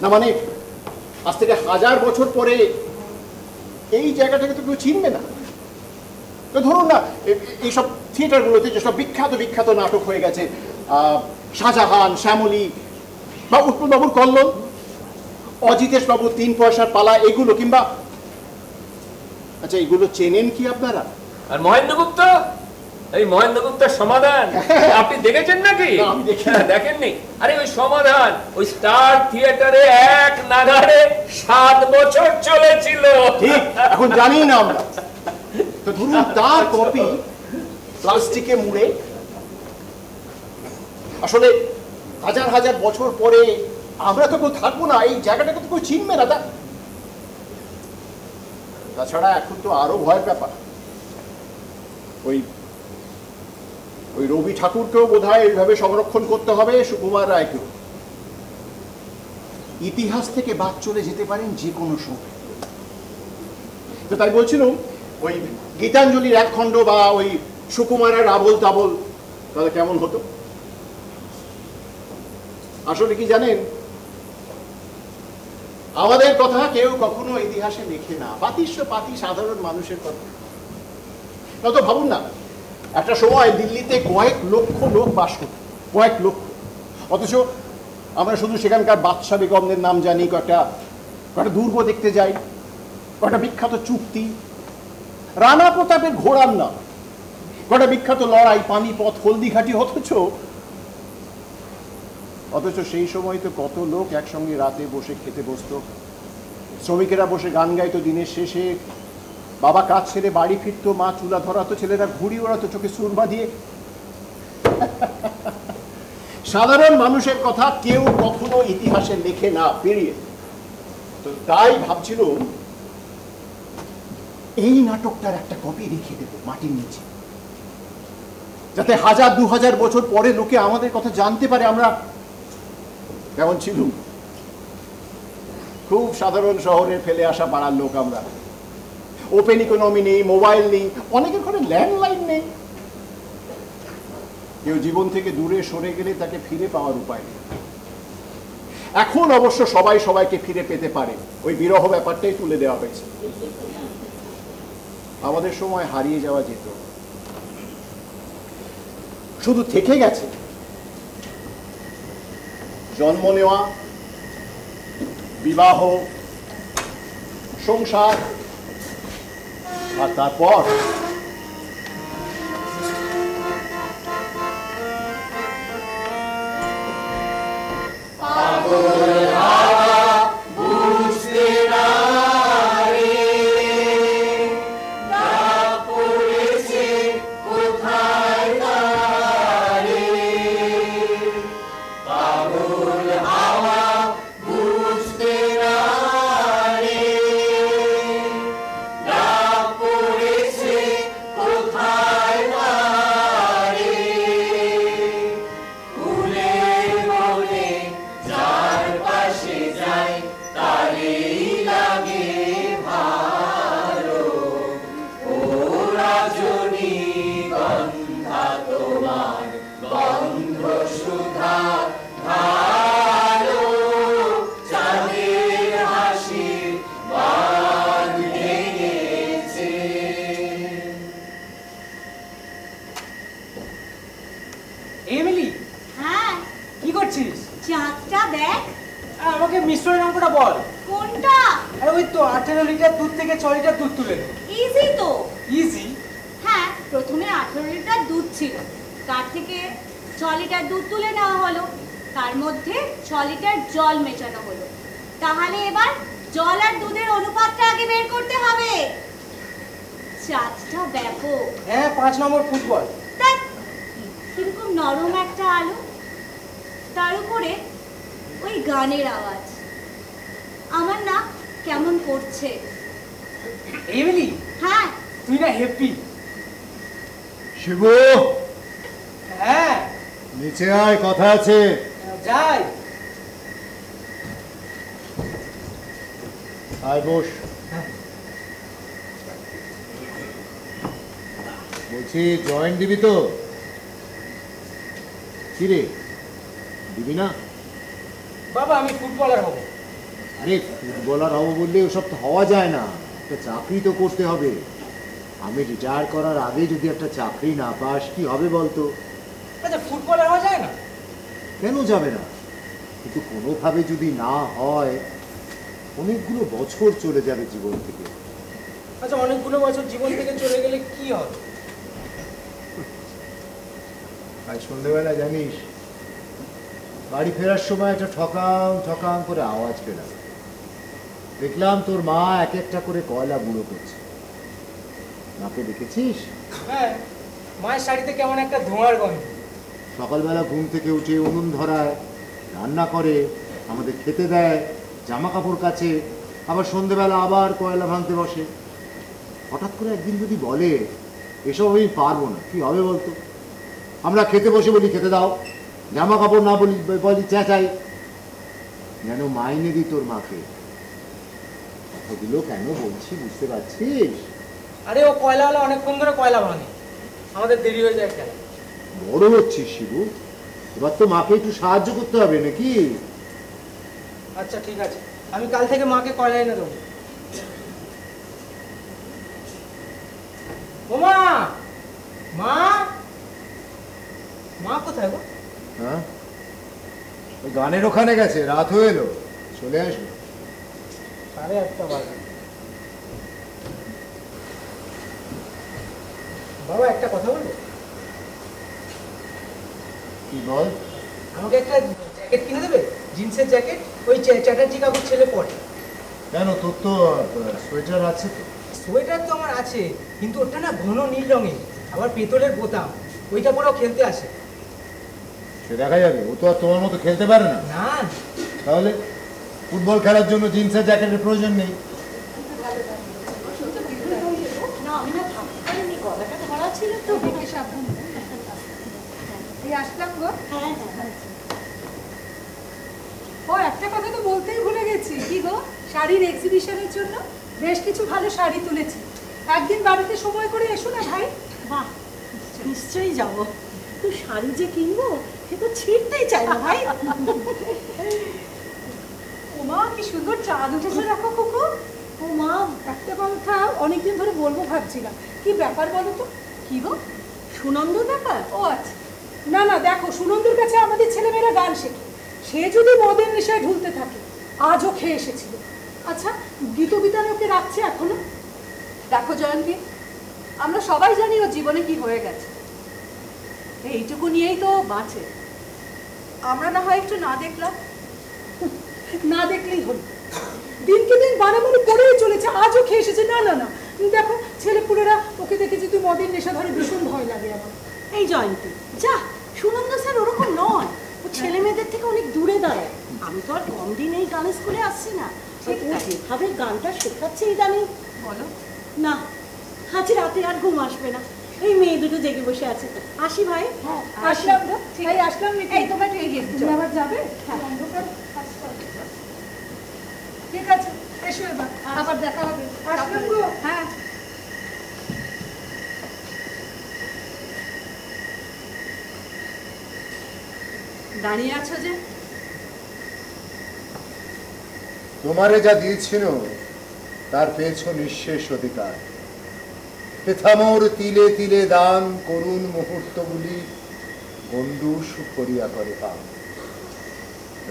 না, মানে আজ থেকে 1000 বছর পরে এই জায়গাটাকে তো কেউ চিনবে না। তো ধরুন না এইসব থিয়েটারগুলোতে যেসব বিখ্যাত বিখ্যাত নাটক হয়ে গেছে, শাহজাহান, শ্যামলী বা উৎপলবাবুর কল্লোল, অজিতেশ বাবুর 3 পয়সার পালা, এগুলো, কিংবা আচ্ছা এগুলো চেনেন কি আপনারা? আর মহেন্দ্রগুপ্ত, এই মহেন্দ্রগুপ্তের সমাধান আপনি দেখেছেন নাকি? দেখেননি? আরে ওই সমাধান ওই স্টার থিয়েটারে এক নাগাড়ে 7 বছর চলেছিল। ঠিক, এখন জানি না আমরা। তো ধরুন তার কপি প্লাস্টিকে মুড়ে, আসলে 1000 বছর পরে আমরা তো কেউ থাকবো না, এই জায়গাটাকে তো কেউ চিনবে না। তাছাড়া এখন তো আরো ভয়ের ব্যাপার, ওই রবি ঠাকুরকেও বোধহয় এইভাবে সংরক্ষণ করতে হবে, সুকুমার রায়কেও। ইতিহাস থেকে বাদ চলে যেতে পারেন যে কোনো সময়। তো তাই বলছিলাম ওই গীতাঞ্জলির 1 খণ্ড বা ওই সুকুমারের আবল তাবল তাহলে কেমন হতো? আসলে কি জানেন, আমাদের কথা কেউ কখনো ইতিহাসে লেখে না, পাতি সাধারণ মানুষের কথা। তো ভাবুন না, একটা সময় দিল্লিতে কয়েক লক্ষ লোক বাস করত, কয়েক লক্ষ, অথচ আমরা শুধু সেখানকার বাদশা বেগমদের নাম জানি, কয়েকটা দুর্গ দেখতে যাই, কয়েকটা বিখ্যাত চুক্তি, রানা প্রতাপের ঘোড়ার নাম, কয়েকটা বিখ্যাত লড়াই, পানিপথ, হলদিঘাটি, অথচ সেই সময় তো কত লোক একসঙ্গে রাতে বসে খেতে বসত, শ্রমিকেরা বসে গান গাইতো দিনের শেষে, বাবা কাজ ছেড়ে বাড়ি ফিরতো, মা চুলা ধরাতো, ছেলেরা ঘুড়ি ওড়াতো চোখে সুরমা দিয়ে। সাধারণ মানুষের কথা কেউ কখনো ইতিহাসে লেখে না, পেরিয়ে। তো তাই ভাবছিলাম এই নাটকটার একটা কপি রেখে দেবো মাটির নিচে, যাতে 1000-2000 বছর পরে লোকে আমাদের কথা জানতে পারে আমরা কেমন ছিলুম। খুব সাধারণ শহরে ফেলে আসা পাড়ার লোক আমরা, ওপেন ইকোনমি নেই, মোবাইল নেই, অনেকের ঘরে ল্যান্ডলাইন নেই, কেউ জীবন থেকে দূরে সরে গেলে তাকে ফিরে পাওয়ার উপায় নেই। এখন অবশ্য সবাই সবাইকে ফিরে পেতে পারে, ওই বিরহ ব্যাপারটাই তুলে দেওয়া হয়েছে। আমাদের সময় হারিয়ে যাওয়া যেত, শুধু থেকে গেছে জন্ম নেওয়া, বিবাহ, সংসার, আর তারপর কথা আছে যাই আয় বস বলছি জয়েন্ট দিবি তো কি রে দিবি না বাবা আমি ফুটবলার হব আরে ফুটবলার হব বললে ওসব তো হওয়া যায় না একটা চাকরি তো করতে হবে আমি রিটায়ার করার আগে যদি একটা চাকরি না পাস কি হবে বলতো আচ্ছা ফুটবলার হওয়া যায় না কেন যাবে না কিন্তু কোনোভাবে যদি না হয় অনেকগুলো বছর চলে যাবে জীবন থেকে আচ্ছা অনেকগুলো বছর জীবন থেকে চলে গেলে কি হবে আজ সন্ধ্যেবেলা জানিস বাড়ি ফেরার সময় একটা ঠকাং ঠকাং করে আওয়াজ পেলাম দেখলাম তোর মা এক একটা করে কয়লা গুঁড়ো করছে মাকে দেখেছিস হ্যাঁ মায়ের শাড়িতে কেমন একটা ধোঁয়ার গন্ধ সকালবেলা ঘুম থেকে উঠে উনুন ধরায় রান্না করে আমাদের খেতে দেয় জামা কাপড় কাচে আবার সন্ধ্যেবেলা আবার কয়লা ভাঙতে বসে হঠাৎ করে একদিন যদি বলে এসব আমি পারবো না কি হবে বলতো আমরা খেতে বসে বলি খেতে দাও জামা কাপড় না বলি বলি চেঁচাই যেন মাইনে দিই তোর মাকে কথাগুলো কেন বলছি বুঝতে পারছিস আরে ও কয়লাওয়ালা অনেকক্ষণ ধরে কয়লা ভাঙে আমাদের দেরি হয়ে যায় কেন বড় হচ্ছিস শিবু এবার তো মাকে একটু সাহায্য করতে হবে নাকি আচ্ছা ঠিক আছে আমি কাল থেকে মাকে কয়লা এনে দেবো ওমা মা মা কোথায় গো হ্যাঁ ওই গানের ওখানে গেছে রাত হয়ে এলো চলে আসবে 8:30 বাজে বাবা একটা কথা বলবো কি বল আমাকে একটা জ্যাকেট কিনে দেবে জিন্সের জ্যাকেট ওই চ্যাটার্জি কাকুর ছেলে পরে কেন তোর তো সোয়েটার আছে তো সোয়েটার তো আমার আছে কিন্তু ওটা না ঘন নীল রঙের আবার পেতলের বোতাম ওইটা পরেও খেলতে আসে সে দেখা যাবে ও তো আর তোমার মতো খেলতে পারে না না তাহলে ফুটবল খেলার জন্য জিন্সের জ্যাকেটের প্রয়োজন নেই না আমি না থাকতে পারিনি গলাটা ধরা ছিল তো দেখে সাবধান এই আসলাম গো হ্যাঁ ও একটা কথা তো বলতেই ভুলে গেছি কি গো শাড়ির এক্সিবিশনের জন্য বেশ কিছু ভালো শাড়ি তুলেছি একদিন বাড়িতে সময় করে এসো না ভাই বাহ নিশ্চয়ই যাবো তো শাড়ি যে কিনবো সে তো ছিঁড়তেই চাই না ভাই ওমা কি সুন্দর চাঁদ উঠেছে দেখো কুকু ও মা একটা কথা অনেকদিন ধরে বলবো ভাবছিলাম কি ব্যাপার বলো তো কি গো সুনন্দর ব্যাপার ও আচ্ছা না না দেখো সুনন্দর কাছে আমাদের ছেলেমেয়েরা গান শেখে সে যদি মদের নেশায় ঢুলতে থাকে আজও খেয়ে এসেছিল আচ্ছা গীতবিতানে ওকে রাখছে এখনো দেখো জয়ন্তী আমরা সবাই জানি ওর জীবনে কি হয়ে গেছে এইটুকু নিয়েই তো বাঁচে আমরা না হয় একটু না দেখলাম না দেখলেই হলো। দিনকে দিন বানামানি করেই চলেছে, আজও খেয়ে এসেছে। না না না, দেখো ছেলেপুলেরা ওকে দেখে যদি মদের নেশা ধরে, ভীষণ ভয় লাগে আমার। এই জয়ন্তী, যা, সুনন্দ স্যার ওরকম নয়, ও ছেলে মেয়েদের থেকে অনেক দূরে দাঁড়ায়। আমি তো আর কম দিন এই গানের স্কুলে আসছি না, যেভাবে গানটা শেখাচ্ছে ইদানিং, বলো না, আজ রাতে আর ঘুম আসবে না। এই মেয়ে দুটো জেগে বসে আছে। আসি ভাই। হ্যাঁ আসলাম, এই আসলাম। এই তোমরা একটু এগিয়ে তুমি আবার যাবে? হ্যাঁ, ঠিক আছে, এসো এবার, আবার দেখা হবে। আসলাম গো। হ্যাঁ দাঁড়িয়ে আছো যে? তোমারে যা দিয়েছিল তার পেয়েছ নিঃশেষ অধিকার। পেথামোর তিলে তিলে দান করুণ মুহূর্তগুলি গণ্ডুষ করিয়া করে পান।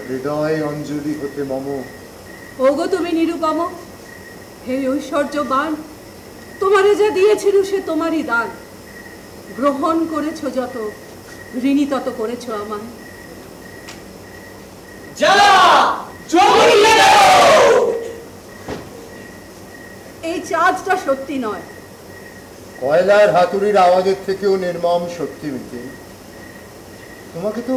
হৃদয় অঞ্জলি হতে মম। ওগো তুমি নিরুপম, হে ঐশ্বর্যবান, তোমারে যা দিয়েছিল সে তোমারই দান। গ্রহণ করেছো যত, ঋণী তত করেছো আমায়। এই চাঁদটা সত্যি নয়, কয়লার হাতুড়ির আওয়াজের থেকেও নির্মম সত্যি মিতে। তোমাকে তো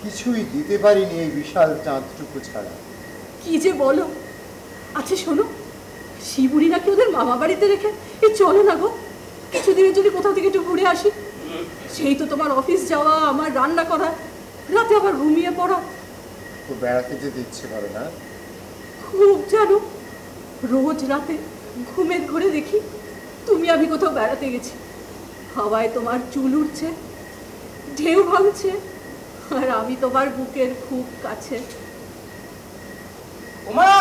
কিছুই দিতে পারিনি এই বিশাল চাঁদটুকু ছাড়া। কি যে বলো। আচ্ছা শোনো, শিবুড়ি নাকি ওদের মামা বাড়িতে রেখে, এই চলো না গো, কিছুদিনের যদি কোথাও থেকে একটু ঘুরে আসি। সেই তো তোমার অফিস যাওয়া, আমার রান্না করা, রাতে আবার ঘুমিয়ে পড়া। তো বেড়াতে যেতে ইচ্ছে করে না? খুব জানো, রোজ রাতে ঘুমের ঘরে দেখি তুমি আমি কোথাও বেড়াতে গেছি। হাওয়ায় তোমার চুল উঠছে, ঢেউ ভাঙছে, আর আমি তোমার বুকের খুব কাছে। ওমা,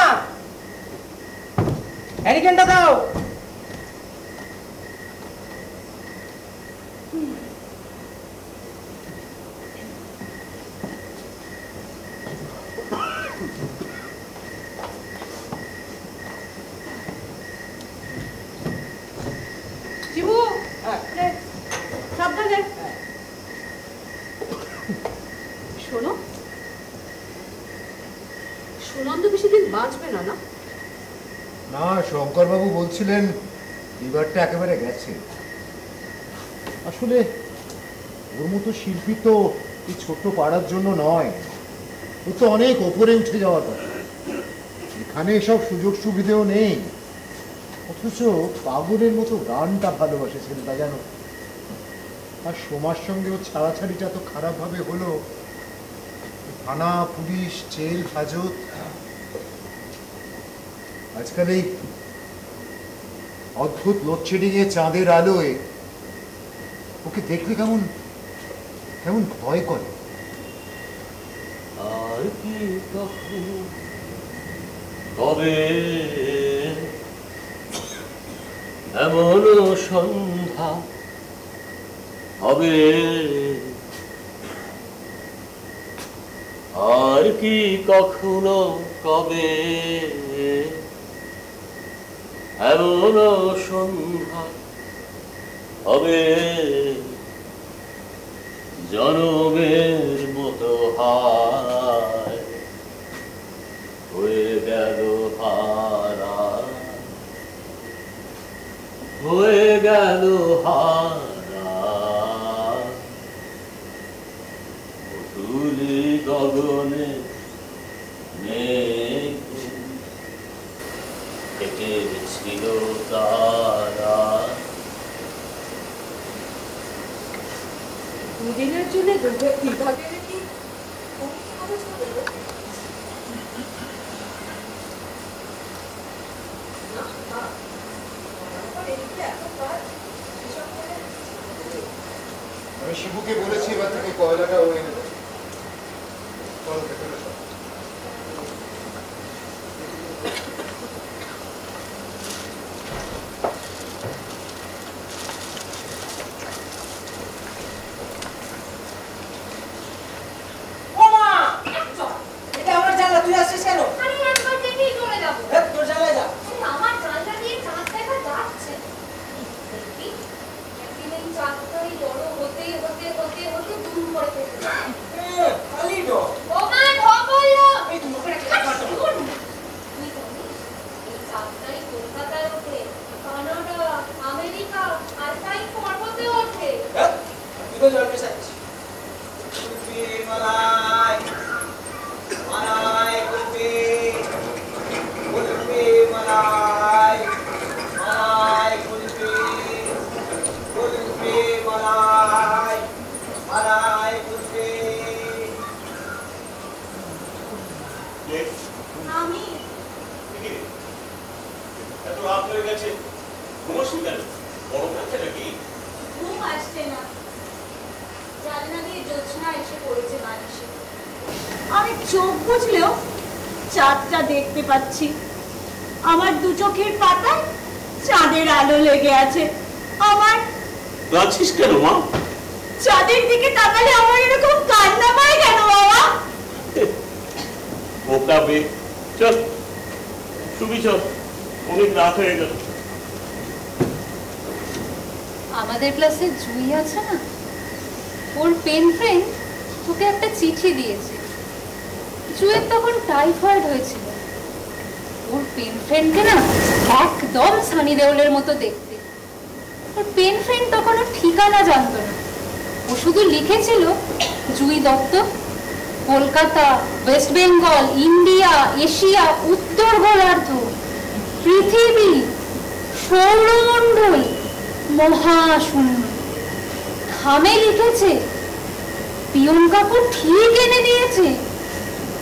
হ্যারিকেনটা দাও। শিবু, সাবধানে। শোনো, সুনন্দ বেশি দিন বাঁচবে না। না না, শঙ্করবাবু বলছিলেন লিভারটা একেবারে গেছে। আসলে ওর মতো শিল্পী তো এই ছোট্ট পাড়ার জন্য নয়, ও তো অনেক ওপরে উঠে যাওয়ার কথা। এখানে এসব সুযোগ সুবিধেও নেই, অথচ পাগলের মতো গানটা ভালোবাসে ছেলেটা, জানো। আর সোমার সঙ্গে ওর ছাড়াছাড়িটা তো খারাপভাবে হলো। থানা, পুলিশ, জেল, হাজত। আজকাল এই অদ্ভুত লোডশেডিং এ চাঁদের আলোয় ওকে দেখলে কেমন কেমন ভয় করে। আর কি কবে এমন সন্ধ্যা হবে, আর কি কখনো কবে এমন সন্ধ্যা হবে, জনমের মতো হায় হয়ে গেল হারা, হয়ে গেল হারা, তুলি গগনে কেটেছিল তারা। দুদিনের জন্য বিভাগের কি আমি শিবুকে বলেছি এবার থেকে কয়লাটা ও এনে দেবে। চলো ভেতরে চলো। আমি এত রাত হয়ে গেছে, ঘুমোসনি কেন? গরম লাগছে নাকি? ঘুম আসছে না, জানলা দিয়ে জ্যোৎস্না এসে পড়েছে মানুষে। আমি চোখ বুঝলেও চাঁদটা দেখতে পাচ্ছি। আমার দু চোখের পাতায় চাঁদের আলো লেগে আছে। আমার কাঁদছিস কেন মা? চাঁদের দিকে তাকালে আমার এরকম কান্না পায় কেন বাবা? বোকা বে, চল তুমি চল, অনেক রাত হয়ে গেল। আমাদের ক্লাসে জুই আছে না, ওর পেন ফ্রেন্ড তোকে একটা চিঠি দিয়েছে। জুয়ের তখন টাইফয়েড হয়েছিল। ওর পেন ফ্রেন্ডকে না একদম সানি দেওলের মতো দেখতে। ওর পেন ফ্রেন্ড তখন ওর ঠিকানা জানতো না। ও শুধু লিখেছিল Jui Dutta, Kolkata, West Bengal, India, Asia, উত্তর গোলার্ধ, পৃথিবী, সৌরমণ্ডল, মহাশূন্য। থামে লিখেছে পিয়ন কাকু ঠিক এনে দিয়েছে,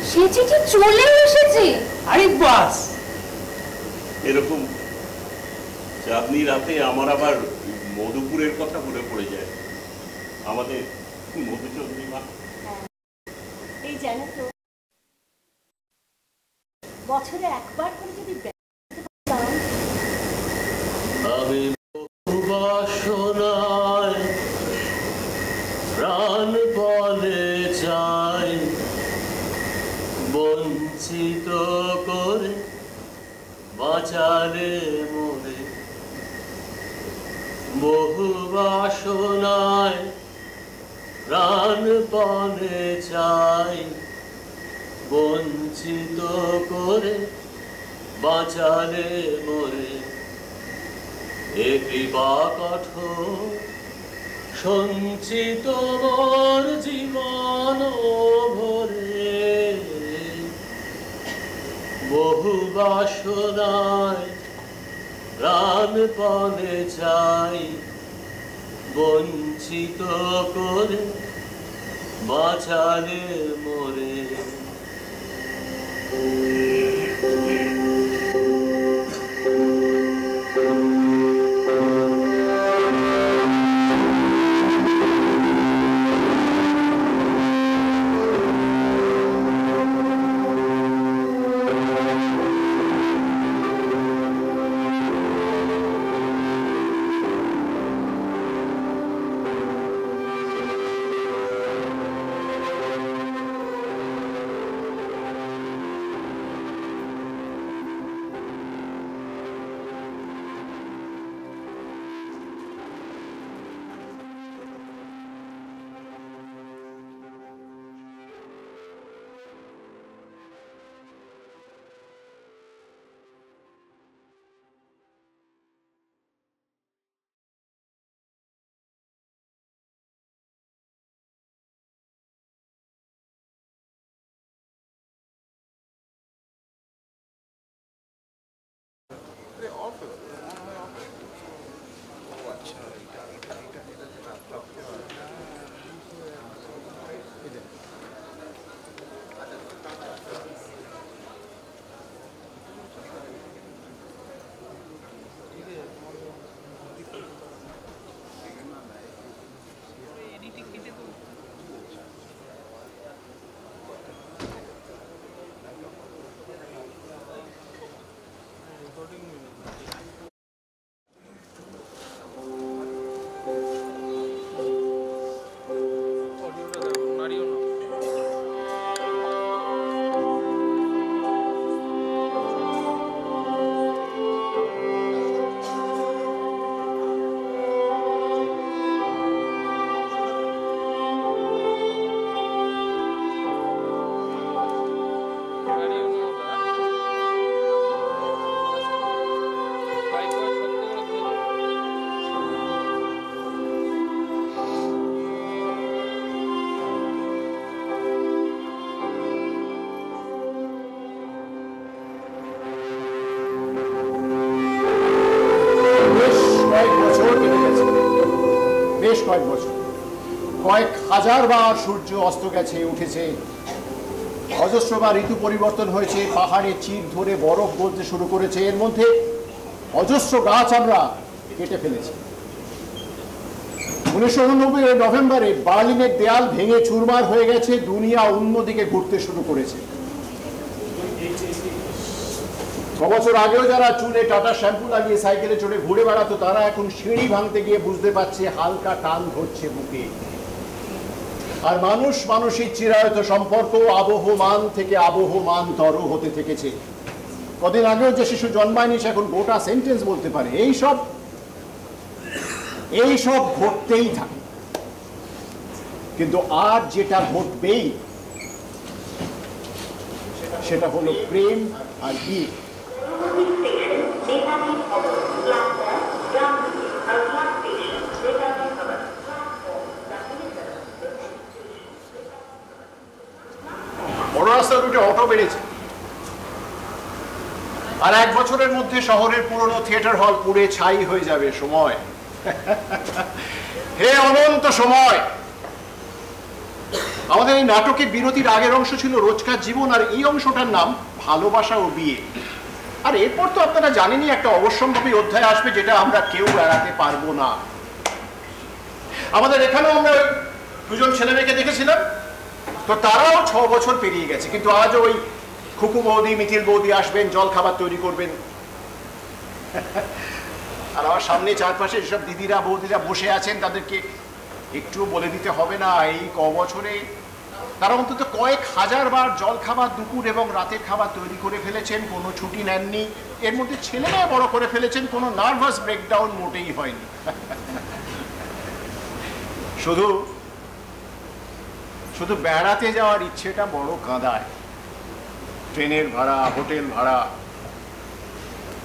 সে চিঠি চলে এসেছে। আরে বাস, এরকম চাঁদনি রাতে আমার আবার মধুপুরের কথা মনে পড়ে যায়। আমাদের মধুচন্দ্রী মা। এই জানো তো, বছরে একবার করে যদি আমি বাসনায় প্রাণ বলে চাই, বঞ্চিত করে বাঁচালে মরে। বহু বাসনায় প্রাণ বলে চাই, বঞ্চিত করে বাঁচালে মরে। এ কৃপা কঠোর সঞ্চিত মোর জীবন ভরে। বহু বাসনায় প্রাণপণে চাই, বঞ্চিত করে বাঁচালে মরে। কয়েক বছর, কয়েক হাজার বার সূর্য অস্ত গেছে, উঠেছে, অজস্রবার ঋতু পরিবর্তন হয়েছে, পাহাড়ে চির ধরে বরফ গলতে শুরু করেছে, এর মধ্যে অজস্র গাছ আমরা কেটে ফেলেছি। 1989 নভেম্বরে বার্লিনের দেয়াল ভেঙে চুরমার হয়ে গেছে, দুনিয়া অন্যদিকে ঘুরতে শুরু করেছে। কবছর আগেও যারা চুলে টাটা শ্যাম্পু লাগিয়ে সাইকেলে চড়ে ঘুরে বেড়াতো, তারা এখন সিঁড়ি ভাঙতে গিয়ে বুঝতে পারছে হালকা টান ধরছে বুকে। আর মানুষ মানুষের চিরায়ত সম্পর্ক আবহমান থেকে আবহমানতর হতে থেকেছে। কদিন আগেও যে শিশু জন্মায়নি সে এখন গোটা সেন্টেন্স বলতে পারে। এইসব ঘটতেই থাকে, কিন্তু আর যেটা ঘটবেই সেটা হলো প্রেম আর বিয়ে। বড় রাস্তার রুটে অটো বেড়েছে, আর 1 বছরের মধ্যে শহরের পুরনো থিয়েটার হল পুড়ে ছাই হয়ে যাবে। সময়, হে অনন্ত সময়। আমাদের এই নাটকের বিরতির আগের অংশ ছিল রোজকার জীবন, আর এই অংশটার নাম ভালোবাসা ও বিয়ে। আর এরপর তো আপনারা জানেনই একটা অবশ্যম্ভাবী অধ্যায় আসবে, যেটা আমরা কেউ এড়াতে পারবো না। আমাদের এখানেও আমরা 2জন ছেলেমেয়েকে দেখেছিলাম, তো তারাও 6 বছর পেরিয়ে গেছে, কিন্তু আজও ওই খুকু বৌদি মিথিল বৌদি আসবেন, জল খাবার তৈরি করবেন। আর আমার সামনে চারপাশে যেসব দিদিরা বৌদিরা বসে আছেন, তাদেরকে একটু বলে দিতে হবে না এই বছরে তারা অন্তত কয়েক হাজার বার জল খাবার, দুপুর এবং রাতের খাবার তৈরি করে ফেলেছেন, কোনো ছুটি নেননি। এর মধ্যে ছেলেমেয়ে বড় করে ফেলেছেন, কোনো নার্ভাস ব্রেকডাউন মোটেই হয়নি। শুধু বেড়াতে যাওয়ার ইচ্ছেটা বড় কাঁদায়। ট্রেনের ভাড়া, হোটেল ভাড়া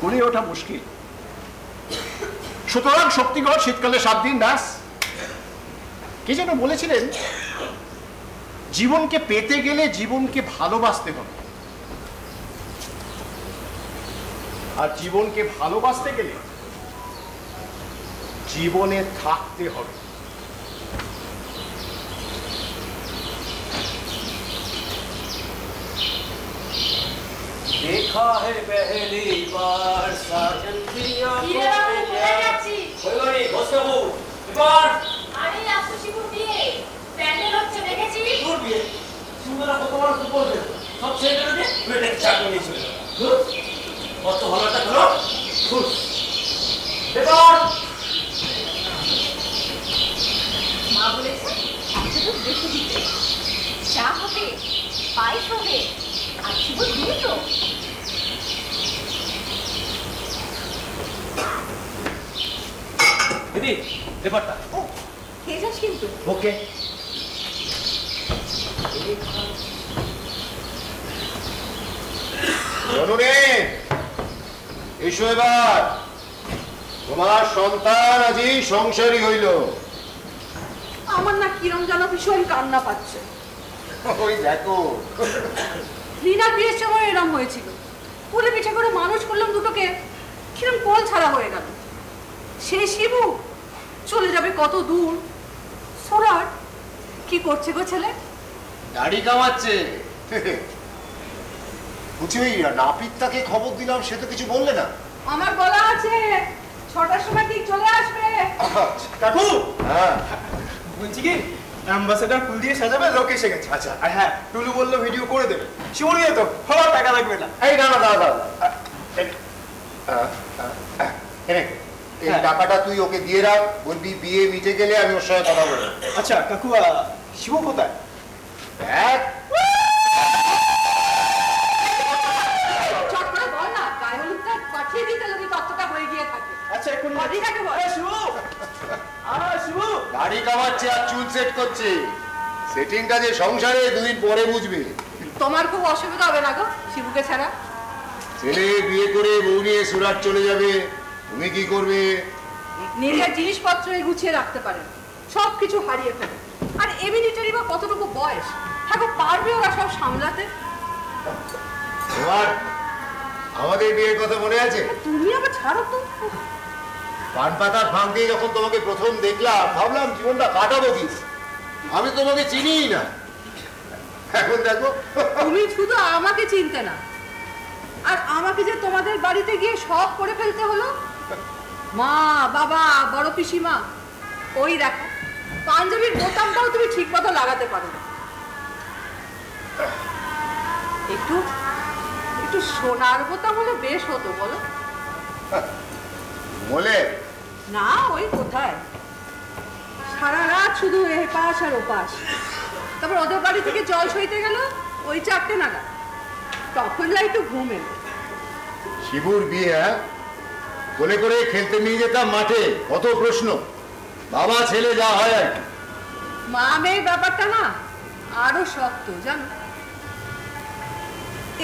কুলিয়ে ওঠা মুশকিল। সুতরাং শক্তিগড় শীতকালে 7 দিন ব্যাস। কে যেন বলেছিলেন, জীবনকে পেতে গেলে জীবনকে ভালোবাসতে হবে, আর জীবনকে ভালোবাসতে গেলে জীবনে থাকতে হবে। देखा है पहली बार साजन पिया আরে আপু শিবু দিয়ে প্যান্ডেল হচ্ছে দেখেছি। দূর বিয়ে সুন্দর কত বড় তো বলবে সব ছেড়ে দে বেটে চাকরি নিয়ে চলে গেল। কত ভালো একটা হলো খুশ এবার মা বলেছে একটু দেখে দিতে, চা হবে, পায়েস হবে, আর শিবু দিয়ে তো দিদি ব্যাপারটা খেয়ে যাস কিন্তু। ওকে এসো এবার, তোমার সন্তান আজই সংসারী হইল। আমার না কিরম যেন ভীষণ কান্না পাচ্ছে। ওই দেখো, রিনার বিয়ের সময় এরম হয়েছিল, কোলে পিঠে করে মানুষ করলাম দুটোকে, কিরম কোল ছাড়া হয়ে গেল। সেই শিবু চলে যাবে কত দূর। সোরার কি করছে গো ছেলে? দাড়ি কামাচ্ছে। বুঝি ওই নাপিতটাকে খবর দিলাম, সে তো কিছু বললে না। আমার বলা আছে 6টার সময় ঠিক চলে আসবে। কাকু, হ্যাঁ বলছি কি অ্যাম্বাসেডর ফুল দিয়ে সাজাবে, লোক এসে গেছে। আচ্ছা, আর হ্যাঁ, টুলু বললো ভিডিও করে দেবে। শিবুনি তো হওয়ার টাকা লাগবে না। এই না এই টাকাটা তুই ওকে দিয়ে রাখ, বলবি বিয়ে মিটে গেলে আমি ওর সঙ্গে কথা বলবো। আচ্ছা কাকু, শিবু কোথায়? দেখ চট করে বল না, গায়ে হলুদটা পাঠিয়ে দিতে যদি তত্ত্বটা হয়ে গিয়ে থাকে। আচ্ছা এখন বডিটাকে বল। শিবু, শিবু দাড়ি কামাচ্ছে আর চুল সেট করছে। সেটিংটা যে সংসারে 2 দিন পরে বুঝবে। তোমার খুব অসুবিধা হবে না গো শিবুকে ছাড়া? ছেলে বিয়ে করে বউ নিয়ে সুরাট চলে যাবে, তুমি কি করবে? নিজের জিনিসপত্র গুছিয়ে রাখতে পারে, সবকিছু হারিয়ে ফেলে। আর এমিলিটারি বা কতটুকু বয়স, হ্যাঁ পারবে ওরা সব সামলাতে? তোমার আমাদের বিয়ের কথা মনে আছে? তুমি আবার ছাড়ো তো। পান পাতার ফাঁক দিয়ে যখন তোমাকে প্রথম দেখলাম, ভাবলাম জীবনটা কাটাবো কি, আমি তোমাকে চিনিই না। এখন দেখো তুমি শুধু আমাকে চিনতে না, আর আমাকে যে তোমাদের বাড়িতে গিয়ে সব করে ফেলতে হলো। মা, বাবা, বড় পিসিমা, ওই দেখো পাঞ্জাবির বোতামটাও তুমি ঠিক মতো লাগাতে পারো না। একটু একটু সোনার বোতাম হলে বেশ হতো, বলো? বলে না, ওই কোথায় সারা রাত শুধু এপাশ আর ওপাশ। তারপর ওদের বাড়ি থেকে জল সইতে গেল ওই 4টে নাগাদ, তখন যাই একটু ঘুম এলো। শিবুর বিয়ে বলে করে খেলতে নিয়ে যেতাম মাঠে, কত প্রশ্ন, বাবা ছেলে যা হয় আর কি। মা মেয়ের ব্যাপারটা না আরো শক্ত, জানো।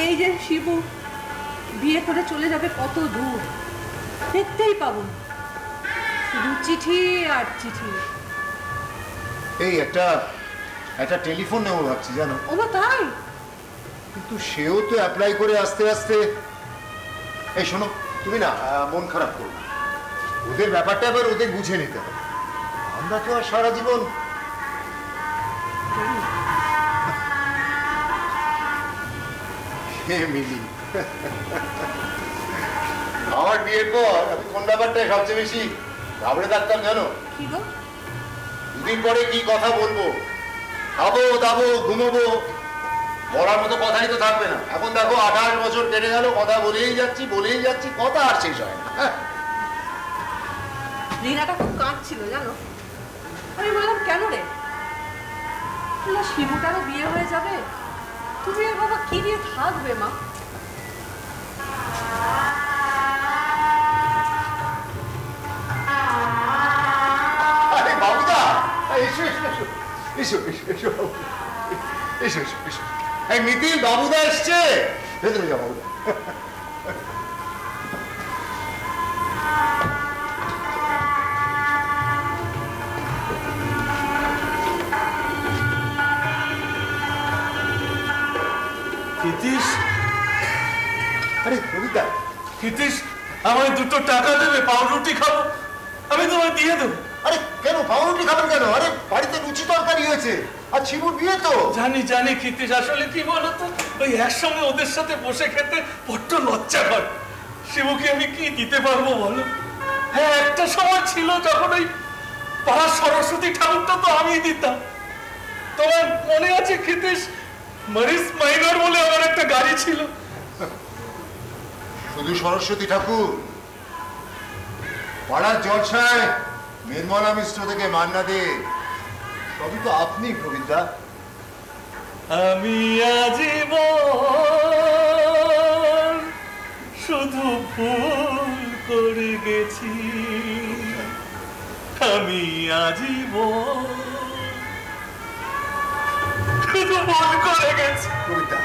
এই যে শিবু বিয়ে করে চলে যাবে কত দূর, দেখতেই পাবো না, শুধু চিঠি আর চিঠি। এই একটা টেলিফোন নেবো ভাবছি, জানো। ও মা, তাই? কিন্তু সেও তো অ্যাপ্লাই করে আস্তে আস্তে। এই শোনো, তুমি না মন খারাপ করো না, ওদের ব্যাপারটা এবার ওদের বুঝে নিতে হবে। আমরা তো আর সারা জীবন। মিলি, আমার বিয়ের পর আমি কোন ব্যাপারটায় সবচেয়ে বেশি ঘাবড়ে থাকতাম জানো? কি গো? দুদিন পরে কি কথা বলবো, খাবো দাবো ঘুমোবো, বলার মতো কথাই তো থাকবে না। এখন দেখো 28 বছর কেটে গেল, কথা বলেই যাচ্ছি, কথা আর শেষ হয় না। রিনাটা খুব কাঁদছিল, জানো। আমি বললাম, কেন রে? শিবুটারও বিয়ে হয়ে যাবে, তুমি আর বাবা কি নিয়ে থাকবে মা? আরে বাবুদা, এসো এসো এসো এসো এসো এসো এসো এসো। এই মিতিল, বাবুদা এসছে, ভেতরে যাও বাবুদা। ক্ষিতীশ, আরে কবিতা, ক্ষিতীশ আমায় 2টো টাকা দেবে, পাউরুটি খাবো, আমি তোমায় দিয়ে দেবো। আরে কেন পাউরুটি খাবেন কেন? আরে বাড়িতে লুচি তরকারি হয়েছে, আর শিবুর বিয়ে তো। জানি জানি ক্ষিতীশ, আসলে কি বলতো, ওই একসঙ্গে ওদের সাথে বসে খেতে বড্ড লজ্জা করে। শিবুকে আমি কি দিতে পারবো বলো? হ্যাঁ, একটা সময় ছিল যখন ওই পাড়ার সরস্বতী ঠাকুরটা তো আমিই দিতাম। তোমার মনে আছে ক্ষিতীশ, মরিস মাইনর বলে আমার একটা গাড়ি ছিল। শুধু সরস্বতী ঠাকুর, পাড়ার জলসায় নির্মলা মিশ্র থেকে মান্না দে, সবই তো আপনি কবিতা। আমি আজীবন শুধু ভুল করে গেছি, আমি আজীবন শুধু ভুল করে গেছি। কবিতা,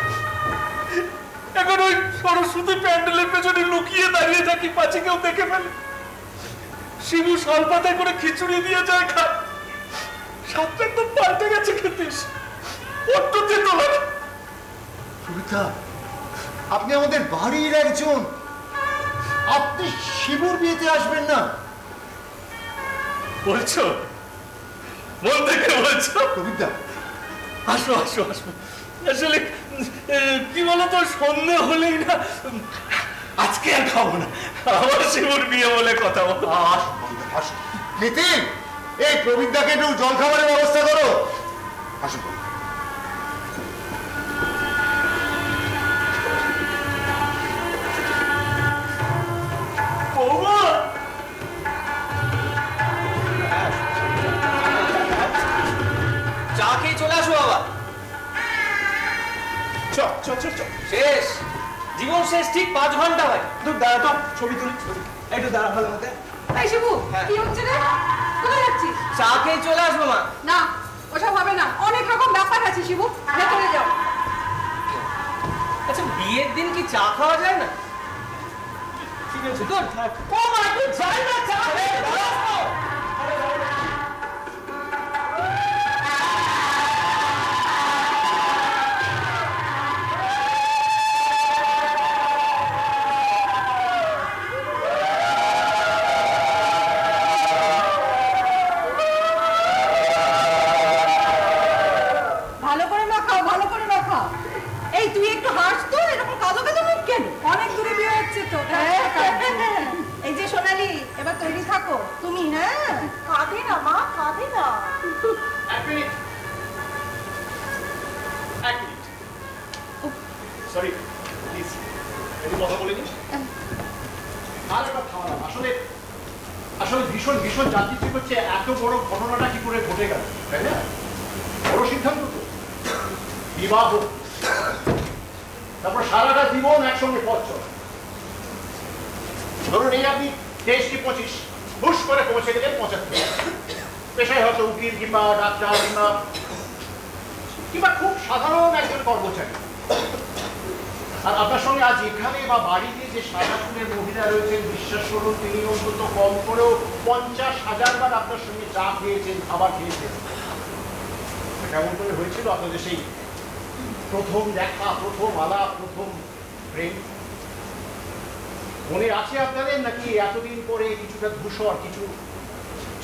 এখন ওই সরস্বতী প্যান্ডেলের পেছনে লুকিয়ে দাঁড়িয়ে থাকি, পাছে কেউ দেখে ফেলে। শিবু সলপাতায় করে খিচুড়ি দিয়ে যায় খায়, সাতটা তো পাল্টে গেছে ক্ষিতীশ, বড্ড তেতো লাগে। কবিতা, আপনি আমাদের বাড়ির একজন, আপনি শিবুর বিয়েতে আসবেন না বলছো? মন থেকে বলছো? কবিতা, আসো আসো আসো। আসলে কি বলতো, সন্ধ্যে হলেই না, আজকে আর খাবো না, আমার শিবুর বিয়ে বলে কথা বলো। আসো নিতিন, এই প্রবীরদাকে একটু জল খাবারের ব্যবস্থা করো। আসুন। চা খেয়ে চলে আসো বাবা। শেষ, জীবন শেষ, ঠিক 5 ঘন্টা হয়। দাঁড়া তো, ছবি তুলি, একটু দাঁড়া ভালো মতো। এই শিবু, কি হচ্ছে রে? কোথায় যাচ্ছিস? চা খেয়ে চলে আসবো মা। না, ওসব হবে না, অনেক রকম ব্যাপার আছে শিবু, ভেতরে যাও। আচ্ছা, বিয়ের দিন কি চা খাওয়া যায় না? ঠিক আছে, গুড। ও মা, তুই যাই না, চা খেয়ে আসবো। ভালো করে মাখাও, ভালো করে মাখাও। এই তুমি। হ্যাঁ, কাঁদে না মা, কাঁদে না। এক মিনিট, সরি প্লিজ, একটু কথা বলে নি। আর একটা থামা, আসলে ভীষণ ভীষণ জানতে হচ্ছে এত বড় ঘটনাটা কি করে ঘটে গেল, তাই না? বড় সিদ্ধান্ত তো, বিবাহ, তারপর সারাটা জীবন একসঙ্গে পথ চলা। ধরুন এই আপনি 23 কি 25 হুশ করে পৌঁছে গেলেন 75, পেশায় হয়তো উকিল কিংবা ডাক্তার কিংবা খুব সাধারণ একজন কর্মচারী। আর আপনার সঙ্গে আজ এখানে বা বাড়িতে যে সাদা ফুলের মহিলা রয়েছেন, বিশ্বাস করুন তিনি অন্তত কম করেও 50,000 বার আপনার সঙ্গে চা খেয়েছেন, খাবার খেয়েছেন। কেমন করে হয়েছিল আপনাদের সেই প্রথম দেখা, প্রথম আলাপ, প্রথম প্রেম? মনে আছে আপনাদের, নাকি এতদিন পরে কিছুটা ধূসর কিছু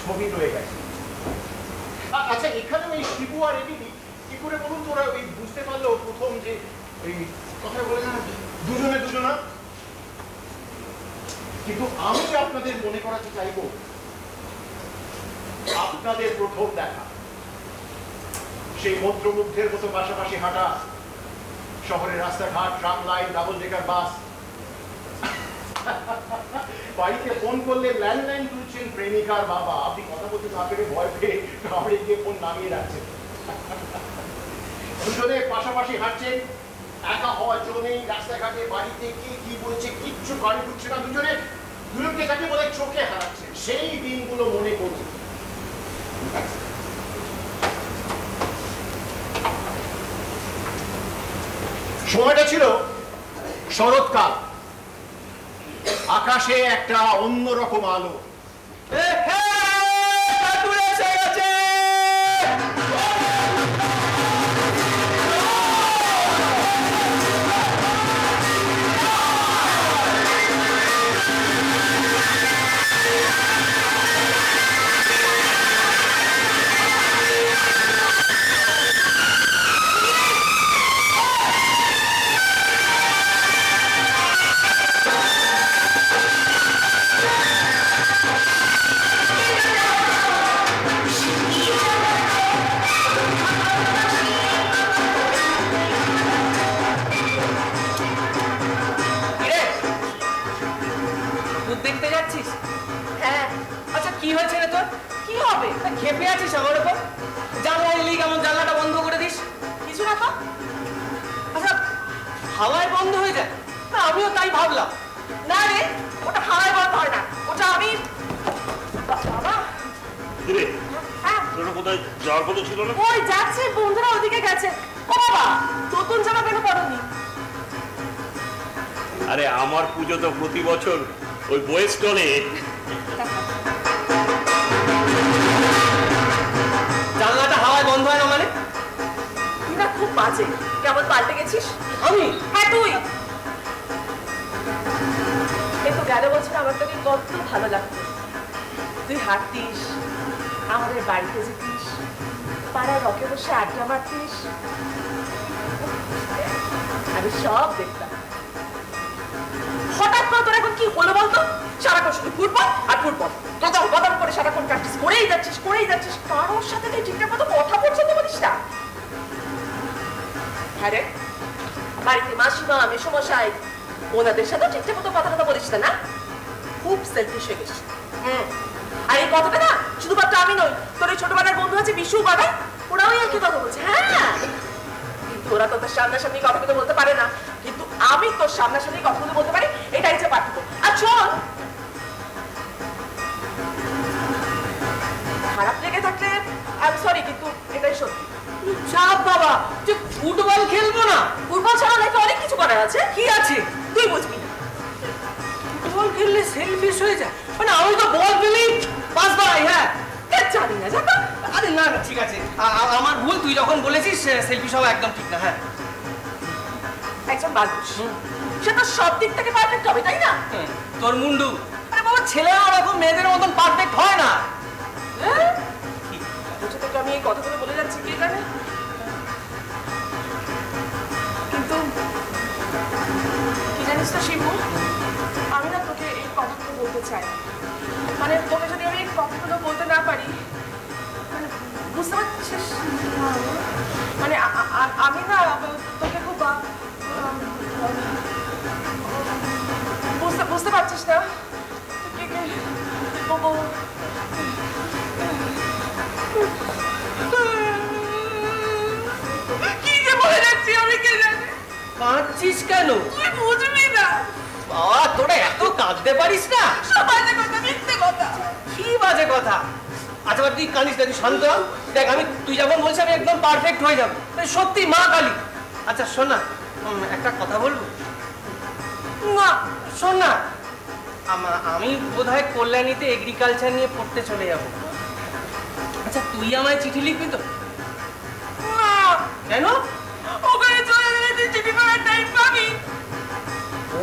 ছবি রয়ে গেছে? আচ্ছা, এখানে ওই শিবু আর এদিদি কি করে বলুন তো ওরা ওই বুঝতে পারলো প্রথম যে ওই কথা বলে না দুজনে দুজনা? কিন্তু আমি আপনাদের মনে করাতে চাইব আপনাদের প্রথম দেখা, সেই মন্ত্রমুগ্ধের মতো পাশাপাশি হাঁটা, শহরের রাস্তাঘাট, ট্রাম লাইন, ডাবল ডেকার বাস, বাড়িতে ফোন করলে ল্যান্ডলাইন তুলছেন প্রেমিকার বাবা, আপনি কথা বলতে না পেরে ভয় পেয়ে কামড়ে গিয়ে ফোন নামিয়ে রাখছেন। দুজনে পাশাপাশি হাঁটছেন, একা হওয়ার জন্যই রাস্তাঘাটে, বাড়িতে কে কি বলছে কিচ্ছু কানে ঢুকছে না, দুজনকে তাকে বলে চোখে হারাচ্ছেন। সেই দিনগুলো মনে করুন। সময়টা ছিল শরৎকাল, আকাশে একটা অন্যরকম আলো। খেপে আছিস আমার উপর? জানলা এলি কেমন, জানলাটা বন্ধ করে দিস। কিছু না তো, আচ্ছা হাওয়ায় বন্ধ হয়ে যায় না? আমিও তাই ভাবলাম। না রে, ওটা হাওয়ায় বন্ধ হয় না, ওটা আমি বাবা তোরা কোথায় যাওয়ার কথা ছিল না? ওই যাচ্ছে, বন্ধুরা ওদিকে গেছে। ও বাবা, নতুন জামা কেন পরনি? আরে আমার পুজো তো প্রতি বছর ওই বইয়ের স্টলে। জানলাটা হাওয়ায় বন্ধ হয় না মানে? তুই না খুব বাজে, কেমন পাল্টে গেছিস। আমি? হ্যাঁ তুই। কিন্তু গেল বছর আমার তোকে কত ভালো লাগতো। তুই হাঁটতিস, আমাদের বাড়িতে যেতিস, পাড়ায় রকে বসে আড্ডা মারতিস, আমি সব দেখতাম। হঠাৎ করে তোর এখন কি হলো বলতো? সারাক্ষণ শুধু ফুটবল আর ফুটবল, গদম গদম করে সারাক্ষণ প্র্যাকটিস করেই যাচ্ছিস। কারোর সাথে তুই ঠিকঠাক মতো কথা পর্যন্ত বলিস না। হ্যাঁ রে, বাড়িতে মাসিমা, মেসোমশাই, ওনাদের সাথে ঠিকঠাক মতো কথা বলিস না? খুব সেলফিশ হয়ে গেছিস। আর এই কথাটা না শুধুমাত্র আমি নই, তোর এই ছোটবেলার বন্ধু আছে বিশু, বাবা, ওরাও একই কথা বলছে। হ্যাঁ, কিন্তু ওরা তোর সামনাসামনি কথাগুলো বলতে পারে না, কিন্তু আমি তোর সামনাসামনি কথাগুলো বলতে পারি, এটাই যে পার্থক্য। আর শোন, খারাপ লেগে থাকলে আই এম সরি, কিন্তু এটাই সত্যি। চাপ বাবা, যে ফুটবল খেলবো না? ফুটবল ছাড়া নাকি অনেক কিছু করার আছে। কি আছে তুই বুঝবি না। ফুটবল খেললে সেলফিশ হয়ে যায় মানে? আমি তো বল পেলি পাস বাড়াই। হ্যাঁ জানি না, জানো? আরে না না, ঠিক আছে, আমার ভুল। তুই যখন বলেছিস সেলফিশ হওয়া একদম ঠিক না। হ্যাঁ, একজন মানুষ সে তো সব দিক থেকে পারফেক্ট হবে, তাই না? তোর মুন্ডু। আরে বাবা, ছেলেরা ওরকম মেয়েদের মতন পারফেক্ট হয় না। বুঝে তোকে আমি এই কথাগুলো বলে যাচ্ছি কি জানে, কিন্তু কি জানি জানিস তো শিবু, আমি না তোকে এই কথাগুলো বলতে চাই। মানে তোকে যদি আমি এই কথাগুলো বলতে না পারি, মানে বুঝতে পারছিস, মানে আমি না তোকে খুব বুঝতে পারছিস না কি যে বলে যাচ্ছি আমি, কে জানে। কাঁদছিস কেন? তুই বুঝবি না। বাবা তোরা এত কাঁদতে পারিস না? সব বাজে কথা, মিথ্যে কথা। কি বাজে কথা? আচ্ছা তুই কাঁদিস না, তুই শান্ত হ। দেখ আমি তুই যেমন বলছিস আমি একদম পারফেক্ট হয়ে যাবো, সত্যি মা কালী। আচ্ছা শোন না, একটা কথা বলবো না? শোন না, আমি বোধহয় কল্যাণীতে এগ্রিকালচার নিয়ে পড়তে চলে যাব। আচ্ছা তুই আমায় চিঠি লিখবি তো? না। কেন? ওখানে চলে গেলে তুই চিঠি পড়ার টাইম পাবি।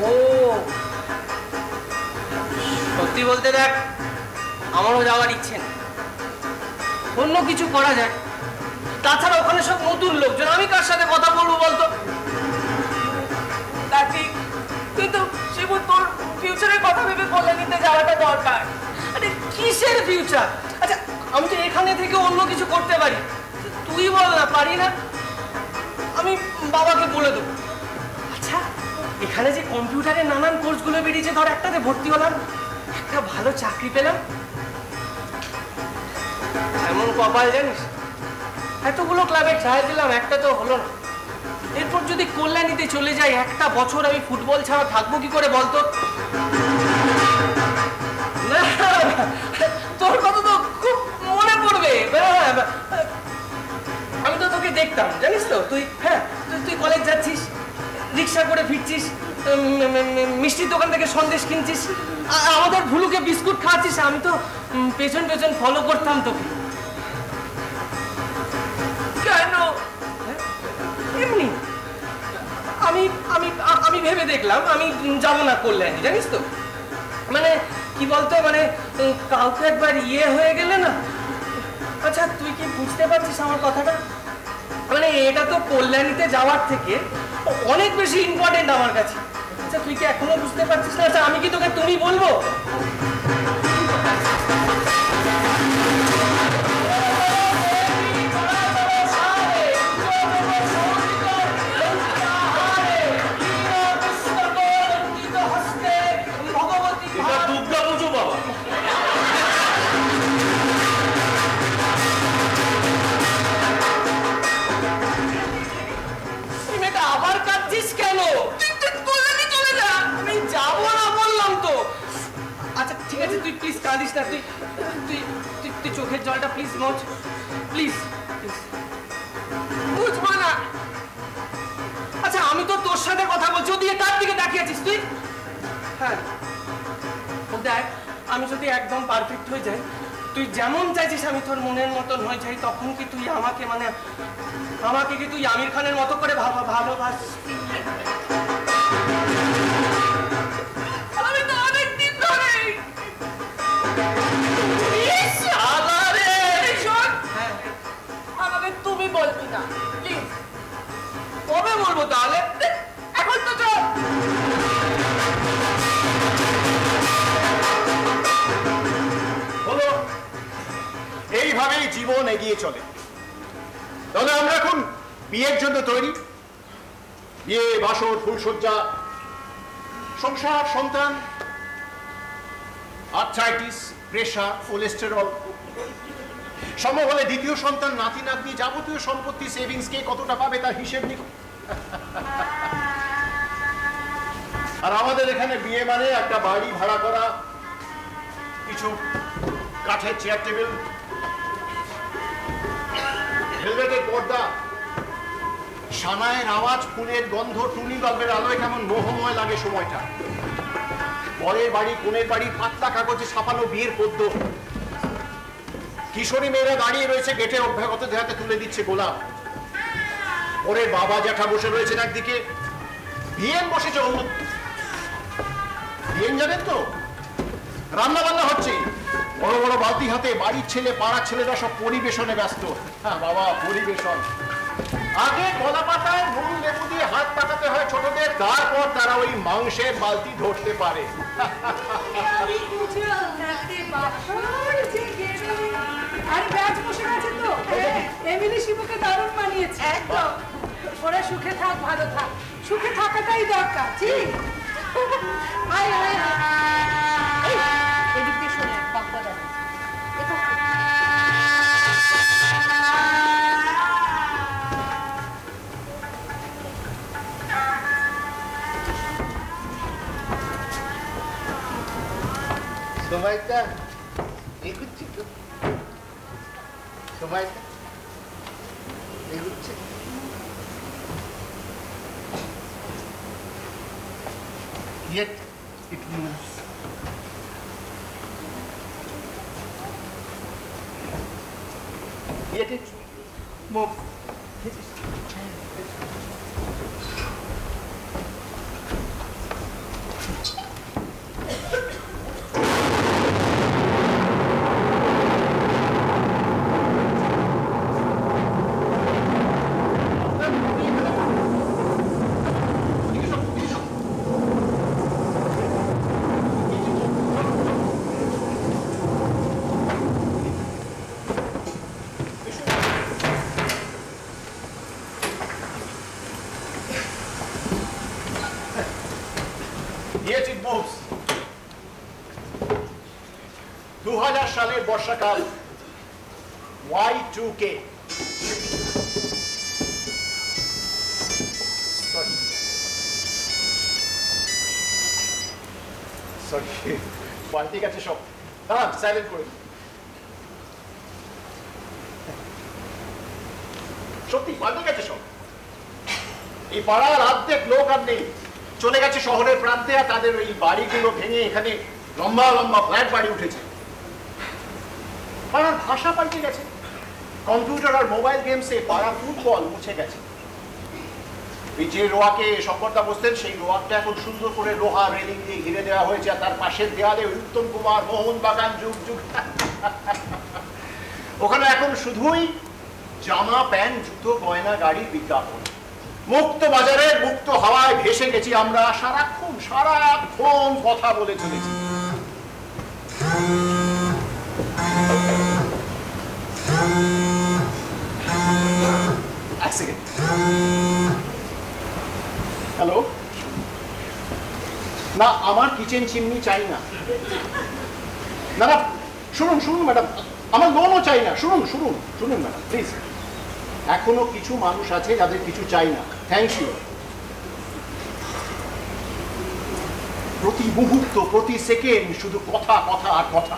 ও সত্যি বলতে দেখ আমারও যাওয়ার ইচ্ছে নেই, অন্য কিছু করা যায়। তাছাড়া ওখানে সব নতুন লোকজন, আমি কার সাথে কথা বলবো বলতো? তা ঠিক, কিন্তু শিবু তোর ফিউচারের কথা ভেবে কল্যাণীতে যাওয়াটা দরকার। আরে কিসের ফিউচার? আচ্ছা আমি তো এখানে থেকে অন্য কিছু করতে পারি, তুই বল না। পারি না? আমি বাবাকে বলে দেবো। আচ্ছা এখানে যে কম্পিউটারের নানান কোর্সগুলো বেরিয়েছে, ধর একটাতে ভর্তি হলাম, একটা ভালো চাকরি পেলাম, এমন কপাল জানিস। এতগুলো ক্লাবে ট্রাই দিলাম, একটা তো হলো না। এরপর যদি কল্যাণীতে চলে যাই, একটা বছর আমি ফুটবল ছাড়া থাকবো কি করে বলতো? না তোর কথা তো খুব মনে পড়বে। আমি তো তোকে দেখতাম জানিস তো, তুই হ্যাঁ তুই কলেজ যাচ্ছিস, রিক্সা করে ফিরছিস, মিষ্টির দোকান থেকে সন্দেশ কিনছিস, আমাদের ভুলুকে বিস্কুট খাওয়াচ্ছিস। আমি তো পেছন পেছন ফলো করতাম তোকে। কেন? এমনি আমি আমি আমি ভেবে দেখলাম আমি যাবো না কল্যাণী, জানিস তো। মানে কি বলতো, মানে কাউকে একবার ইয়ে হয়ে গেলে না। আচ্ছা তুই কি বুঝতে পারছিস আমার কথাটা? মানে এটা তো কল্যাণীতে যাওয়ার থেকে অনেক বেশি ইম্পর্টেন্ট আমার কাছে। আচ্ছা তুই কি এখনো বুঝতে পারছিস না? আচ্ছা আমি কি তোকে তুমি বলবো? দুর্গা পুজো বাবা। আবার কাঁদছিস কেন? কল্যাণী চলে যা। আমি যাবো না বললাম তো। আচ্ছা ঠিক আছে তুই প্লিজ কাঁদিস না, তুই তুই তুই চোখের জলটা প্লিজ মোচ, প্লিজ। বুঝবো না। আচ্ছা আমি তো তোর সাথে কথা বলছি, ওদিকে কার দিকে তাকিয়ে আছিস তুই? হ্যাঁ দেখ, আমি যদি একদম পারফেক্ট হয়ে যাই, তুই যেমন চাইছিস আমি তোর মনের মতন হয়ে যাই, তখন কি তুই আমাকে মানে আমাকে কি তুই আমির খানের মতো করে ভালোবাসবি? আমি তো অনেকদিন ধরে আমাকে তুমি বলবি না প্লিজ। কবে বলবো তাহলে? এখন তো চল। হলো এইভাবেই জীবন এগিয়ে চলে। তাহলে আমরা এখন বিয়ের জন্য তৈরি। বিয়ে, বাসর, ফুলসজ্জা, সংসার, সন্তান, আর্থ্রাইটিস, প্রেশার, কোলেস্টেরল, সম্ভব হলে দ্বিতীয় সন্তান, নাতি নাতনি, যাবতীয় সম্পত্তি, সেভিংস কে কতটা পাবে তার হিসেব নিক। আর আমাদের এখানে বিয়ে মানে একটা বাড়ি ভাড়া করা, কিছু কাঠের চেয়ার টেবিল, ভেলভেটের পর্দা, সানায়ের আওয়াজ, ফুলের গন্ধ, টুনি বাল্বের আলোয় কেমন মোহময় লাগে সময়টা। বরের বাড়ি, কোণের বাড়ি, পাতলা কাগজে ছাপানো বিয়ের পদ্য, কিশোরী মেয়েরা দাঁড়িয়ে রয়েছে গেটে, অভ্যাগত দেহাতে তুলে দিচ্ছে গোলাপ। ওরে বাবা জ্যাঠা বসে রয়েছেন একদিকে, বিয়েন বসেছে অন্য। বিয়েন জানেন তো, রান্না বান্না হচ্ছে, বড় বড় বালতি হাতে বাড়ির ছেলে, পাড়ার ছেলেরা সব পরিবেশনে ব্যস্ত। হ্যাঁ বাবা, পরিবেশন। আগে কলা পাতায় নুন লেবু দিয়ে হাত পাকাতে হয় ছোটদের, তারপর তারা ওই মাংসের বালতি ধরতে পারে। আর ব্যাচ বসে গেছে তো, এমিলি শিবুকে দারুণ মানিয়েছে। একদম, ওরা সুখে থাক, ভালো থাক, সুখে থাকাটাই দরকার। ঠিক আয় আয় এদিক দিয়ে শোনে বাপ্পা দাদা সময়টা এগুচ্ছি তো, সময়টা এগুচ্ছে। Yet it moves. Yet it moves. Yet it moves. 2000 সালের বর্ষাকাল, Y2K। সরি, পাল্টে গেছে সব। দাঁড়ান, সাইলেন্ট করে। সত্যি পাল্টে গেছে সব। এই পাড়ার অর্ধেক লোক আর নেই, চলে গেছে শহরের প্রান্তে, আর তাদের ওই বাড়িগুলো ভেঙে এখানে লম্বা লম্বা ফ্ল্যাট বাড়ি উঠেছে। পাড়ার ভাষা পাল্টে গেছে, কম্পিউটার আর মোবাইল গেমসে পাড়া ফুটবল মুছে গেছে। এই যে রোয়াকে শঙ্করদা বসতেন, সেই রোয়াকটা এখন সুন্দর করে লোহা রেলিং দিয়ে ঘিরে দেওয়া হয়েছে, আর তার পাশের দেয়ালে উত্তম কুমার, মোহন বাগান, যুগ যুগ। ওখানে এখন শুধুই জামা, প্যান্ট, জুতো, গয়না, গাড়ির বিজ্ঞাপন। মুক্ত বাজারে মুক্ত হাওয়ায় ভেসে গেছি আমরা, সারাক্ষণ সারাক্ষণ কথা বলে চলেছি। হ্যালো, না আমার কিচেন চিমনি চাই না। না না, শুনুন শুনুন ম্যাডাম, আমার লোনও চাই না। শুনুন শুনুন শুনুন ম্যাডাম, প্লিজ। এখনো কিছু মানুষ আছে যাদের কিছু চাই না। Thank you. প্রতি মুহূর্ত, প্রতি সেকেন্ড শুধু কথা কথা আর কথা।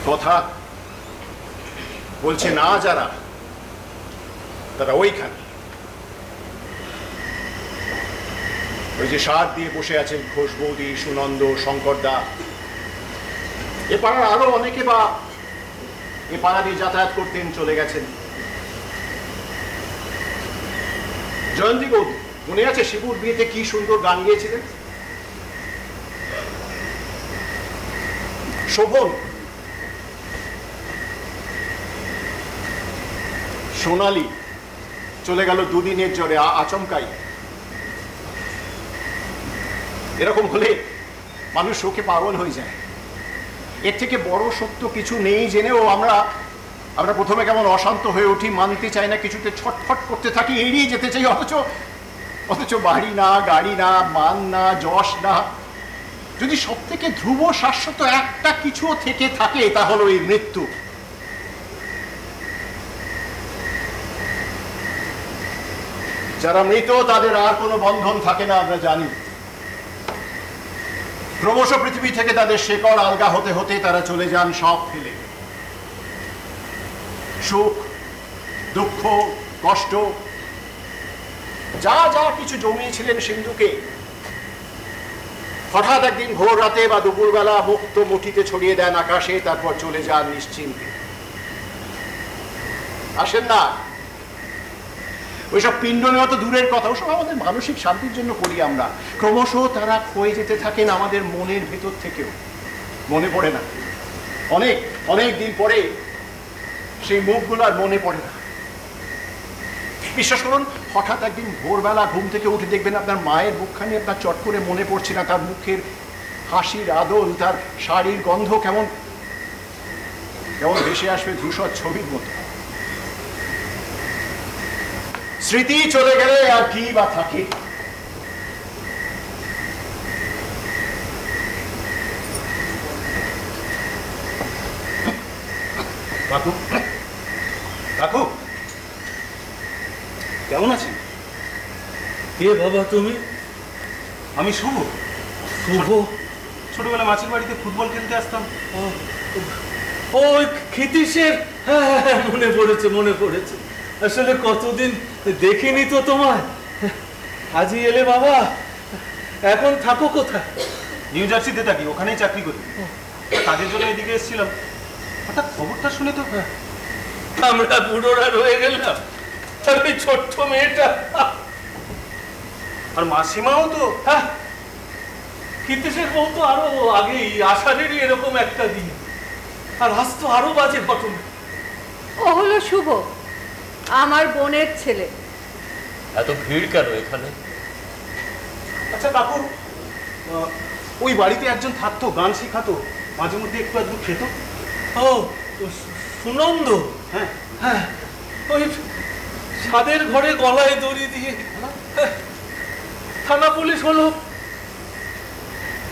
কথা বলছে না যারা, তারা ওইখানে ওই যে সার দিয়ে বসে আছেন ঘোষ বৌদি, সুনন্দ, শঙ্করদা, এ পাড়ার আরো অনেকে বা এ পাড়া দিয়ে যাতায়াত করতেন, চলে গেছেন। জয়ন্তী বৌদি, মনে আছে শিবুর বিয়েতে কি সুন্দর গান গিয়েছিলেন? শোভন, সোনালি চলে গেল দুদিনের জ্বরে, আচমকাই। এরকম হলে মানুষ শোকে পাগল হয়ে যায়। এর থেকে বড় সত্য কিছু নেই জেনেও আমরা প্রথমে কেমন অশান্ত হয়ে উঠি, মানতে চাই না, কিছুতে ছটফট করতে থাকি, এড়িয়ে যেতে চাই। অথচ বাড়ি না, গাড়ি না, মান না, যশ না, যদি সব থেকে ধ্রুব শাশ্বত একটা কিছু থেকে থাকে, তা হলো এই মৃত্যু। যারা মৃত তাদের আর কোনো বন্ধন থাকে না, আমরা জানি। ক্রমশ পৃথিবী থেকে তাদের শেকড় আলগা হতে হতে তারা চলে যান সব ফেলে। সুখ, দুঃখ, কষ্ট, যা যা কিছু জমিয়েছিলেন সিন্ধুকে, হঠাৎ একদিন ভোর রাতে বা দুপুরবেলা মুক্ত মুঠিতে ছড়িয়ে দেন আকাশে, তারপর চলে যান নিশ্চিন্তে। আসেন না, ওইসব পিণ্ড নেওয়া তো দূরের কথা, ওসব আমাদের মানসিক শান্তির জন্য করি আমরা। ক্রমশ তারা ক্ষয়ে যেতে থাকেন আমাদের মনের ভেতর থেকেও। মনে পড়ে না অনেক অনেক দিন পরে সেই মুখগুলো আর মনে পড়ে না। বিশ্বাস করুন, হঠাৎ একদিন ভোরবেলা ঘুম থেকে উঠে দেখবেন আপনার মায়ের মুখখানি আপনার চট করে মনে পড়ছে না। তার মুখের হাসির আদল, তার শাড়ির গন্ধ কেমন কেমন ভেসে আসবে ধূসর ছবির মতো। স্মৃতি চলে গেলে আর কি বা থাকে। কাকু, কাকু কেমন আছেন? কে বাবা তুমি? আমি শুভ। শুভ? ছোটবেলা মাছের বাড়িতে ফুটবল খেলতে আসতাম। ওই ক্ষিতীশের, হ্যাঁ মনে পড়েছে মনে পড়েছে। আসলে কতদিন দেখিনি তো তোমায়, আজই এলে বাবা। এখন থাকো কোথায়? নিউ জার্সিতে থাকি, ওখানেই চাকরি করি। কাজের জন্য এদিকে এসেছিলাম, হঠাৎ খবরটা শুনে তো আমরা বুড়োরা রয়ে গেলাম, আর ওই ছোট্ট মেয়েটা। আর মাসিমাও তো। হ্যাঁ, ক্ষিতীশের বউ তো আরো আগেই, আষাঢ়েরই এরকম একটা দিন। আর আজ তো আরো বাজে ঘটনা। ও হলো শুভ, আমার বোনের ছেলে। এত ভিড় কেন এখানে? আচ্ছা কাকু, ওই বাড়িতে একজন থাকতো, গান শেখাতো, মাঝে মধ্যে একটু একটু খেত। ও সুনন্দ? হ্যাঁ হ্যাঁ, ওই ছাদের ঘরে গলায় দড়ি দিয়ে থানা পুলিশ হলো।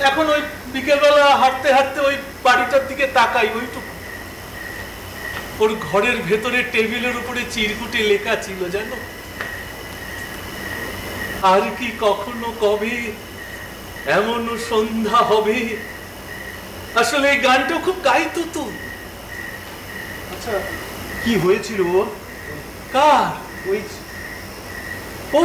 এখন ওই বিকেলবেলা হাঁটতে হাঁটতে ওই বাড়িটার দিকে তাকাই, ওইটুকু। ওর ঘরের ভেতরে টেবিলের উপরে চিরকুটে লেখা ছিল, জানো, আর কি কখনো কবে এমন সন্ধ্যা হবে। আসলে এই গানটা খুব গাইতো তো। আচ্ছা, কি হয়েছিল ওর? কার? ওই ও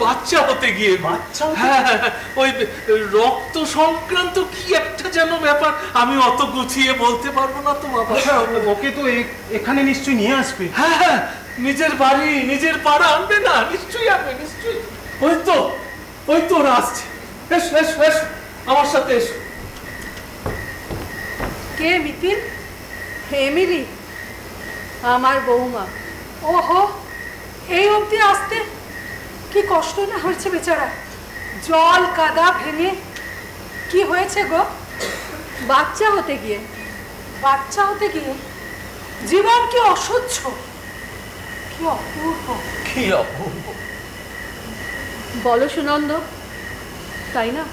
বাচ্চা হতে গিয়ে। বাচ্চা? হ্যাঁ, ওই রক্ত সংক্রান্ত কি একটা যেন ব্যাপার, আমি অত গুছিয়ে বলতে পারবো না তো বাবা। ওকে তো এখানে নিশ্চয়ই নিয়ে আসবে। হ্যাঁ, নিজের বাড়ি নিজের পাড়া আনবে না? নিশ্চয়ই আনবে, নিশ্চয়ই। ওই তো ওরা আসছে। এসো এসো এসো, আমার সাথে এসো। কে মিতিল? এমিলি, আমার বৌমা। ওহো, এই অবধি আসতে কি কষ্ট না হয়েছে বেচারা, জল কাদা ভেঙে। কি হয়েছে গো? বাচ্চা হতে গিয়ে? বাচ্চা হতে গিয়ে জীবন কি অসহ্য, কি অপূর্ব, কি অপূর্ব। বলো সুনন্দ, তাই না?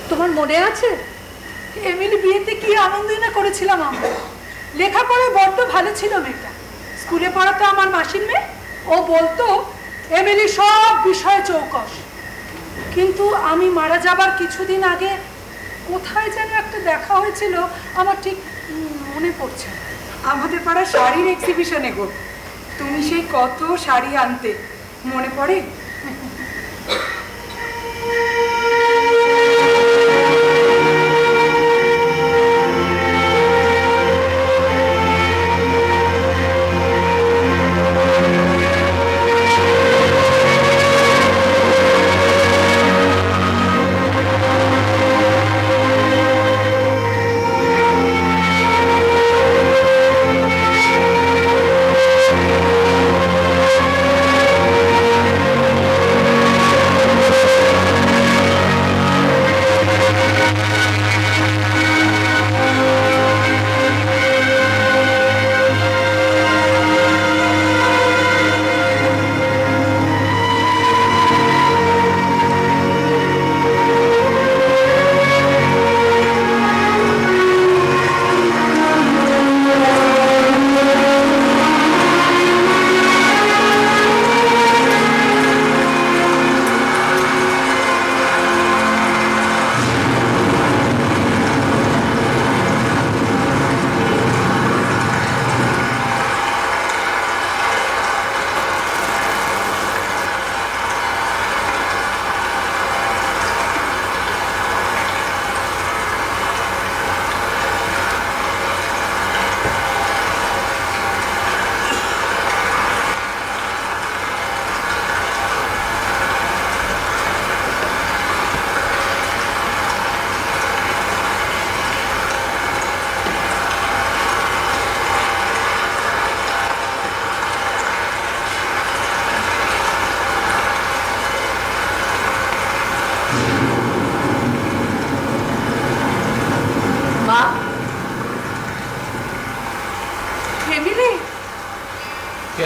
তোমার মনে আছে এমিলি বিয়েতে কি আনন্দই না করেছিলাম আমরা। লেখাপড়ায় বড্ড ভালো ছিল মেয়েটা, স্কুলে পড়াতো আমার মাসির মেয়ে। ও বলতো এমিলি সব বিষয়ে চৌকস। কিন্তু আমি মারা যাবার কিছুদিন আগে কোথায় যেন একটা দেখা হয়েছিল, আমার ঠিক মনে পড়ছে। আমাদের পাড়া শাড়ির এক্সিবিশনে গো, তুমি সেই কত শাড়ি আনতে, মনে পড়ে?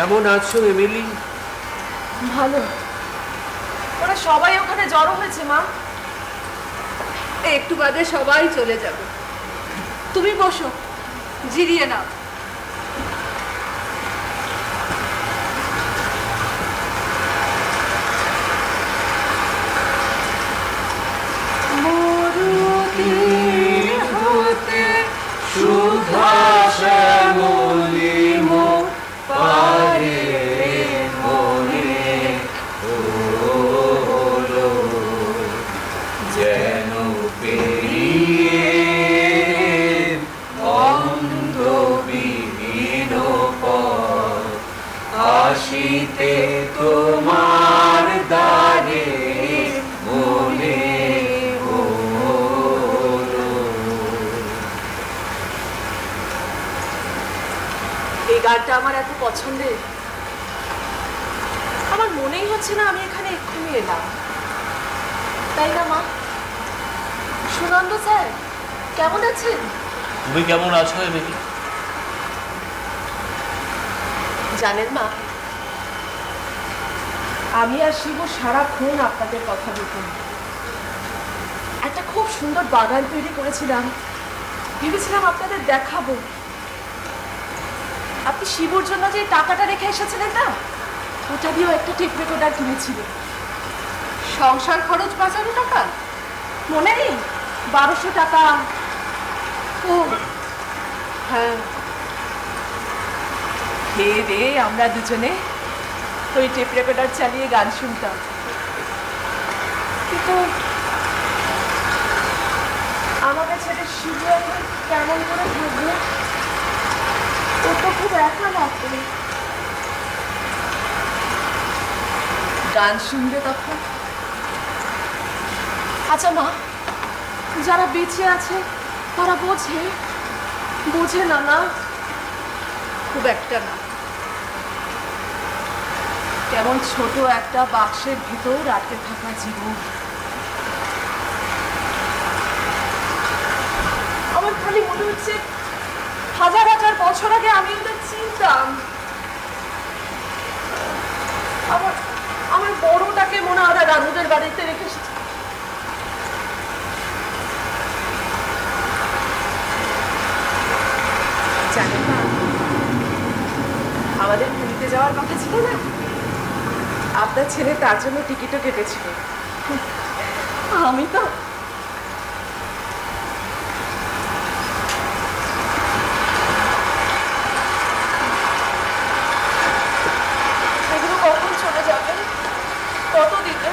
কেমন আছো এমিলি? ভালো। ওরা সবাই ওখানে জড়ো হয়েছে মা, একটু বাদে সবাই চলে যাবে। তুমি বসো, জিরিয়ে নাও। তোমার দারে মনে এই গানটা আমার এত পছন্দের, আমার মনেই হচ্ছে না আমি এখানে এক্ষুনি এলাম, তাই না মা? সুনন্দ স্যার কেমন আছেন? তুমি কেমন আছো এমিলি? জানেন মা, আমি আর শিবু সারাক্ষণ আপনাদের কথা বলতাম। একটা খুব সুন্দর বাগান তৈরি করেছিলাম, ভেবেছিলাম আপনাদের দেখাবো। আপনি শিবুর জন্য যে টাকাটা রেখে এসেছিলেন না, ওটা দিয়েও একটা টেপ রেকর্ডার কিনেছিল। সংসার খরচ বাঁচানো টাকা মনে নেই? 1200 টাকা। ও হ্যাঁ, খেয়ে দিয়ে আমরা দুজনে ওই টেপ রেকর্ডার চালিয়ে গান শুনতাম। কিন্তু আমাকে ছেড়ে শিবু এখন কেমন করে থাকবে? ও তো খুব একা লাগবে। গান শুনবে তখন। আচ্ছা মা, যারা বেঁচে আছে তারা বোঝে না? না, খুব একটা না। কেমন ছোট একটা বাক্সের ভিতর আটকে থাকা জীবন। আমার খালি মনে হচ্ছে হাজার হাজার বছর আগে আমি ওদের চিনতাম। আমার বড়টাকে মনে হয় রানুদের বাড়িতে রেখে এসেছি। জানেন না, আমাদের পুরীতে যাওয়ার কথা ছিল না, আপনার ছেলে তার জন্য টিকিটও কেটেছিল। আমি তো এগুলো কখন চলে যাবে, কত দিনে?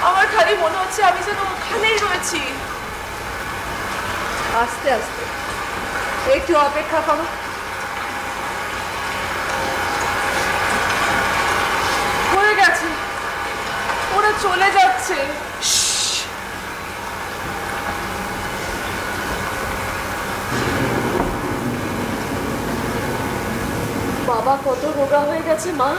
আমার খালি মনে হচ্ছে আমি যেন ওখানেই রয়েছি। আস্তে আস্তে একটু অপেক্ষা করো। হয়ে গেছে, ওরা চলে যাচ্ছে। বাবা কত রোগা হয়ে গেছে মা।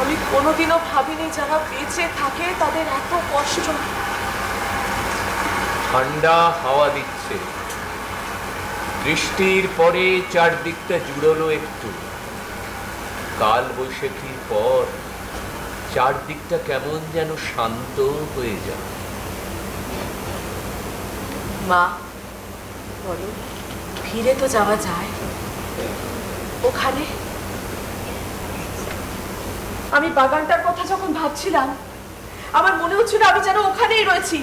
আমি কোনোদিনও ভাবিনি যারা বেঁচে থাকে তাদের এত কষ্ট। ঠান্ডা হাওয়া দিচ্ছে, বৃষ্টির পরে চারদিকটা জুড়লো একটু। কাল বৈশাখীর পর চারদিকটা কেমন যেন শান্ত হয়ে যায়। মা বলো, ফিরে তো যাওয়া যায় ওখানে? আমি বাগানটার কথা যখন ভাবছিলাম, আমার মনে হচ্ছিল আমি যেন ওখানেই রয়েছি।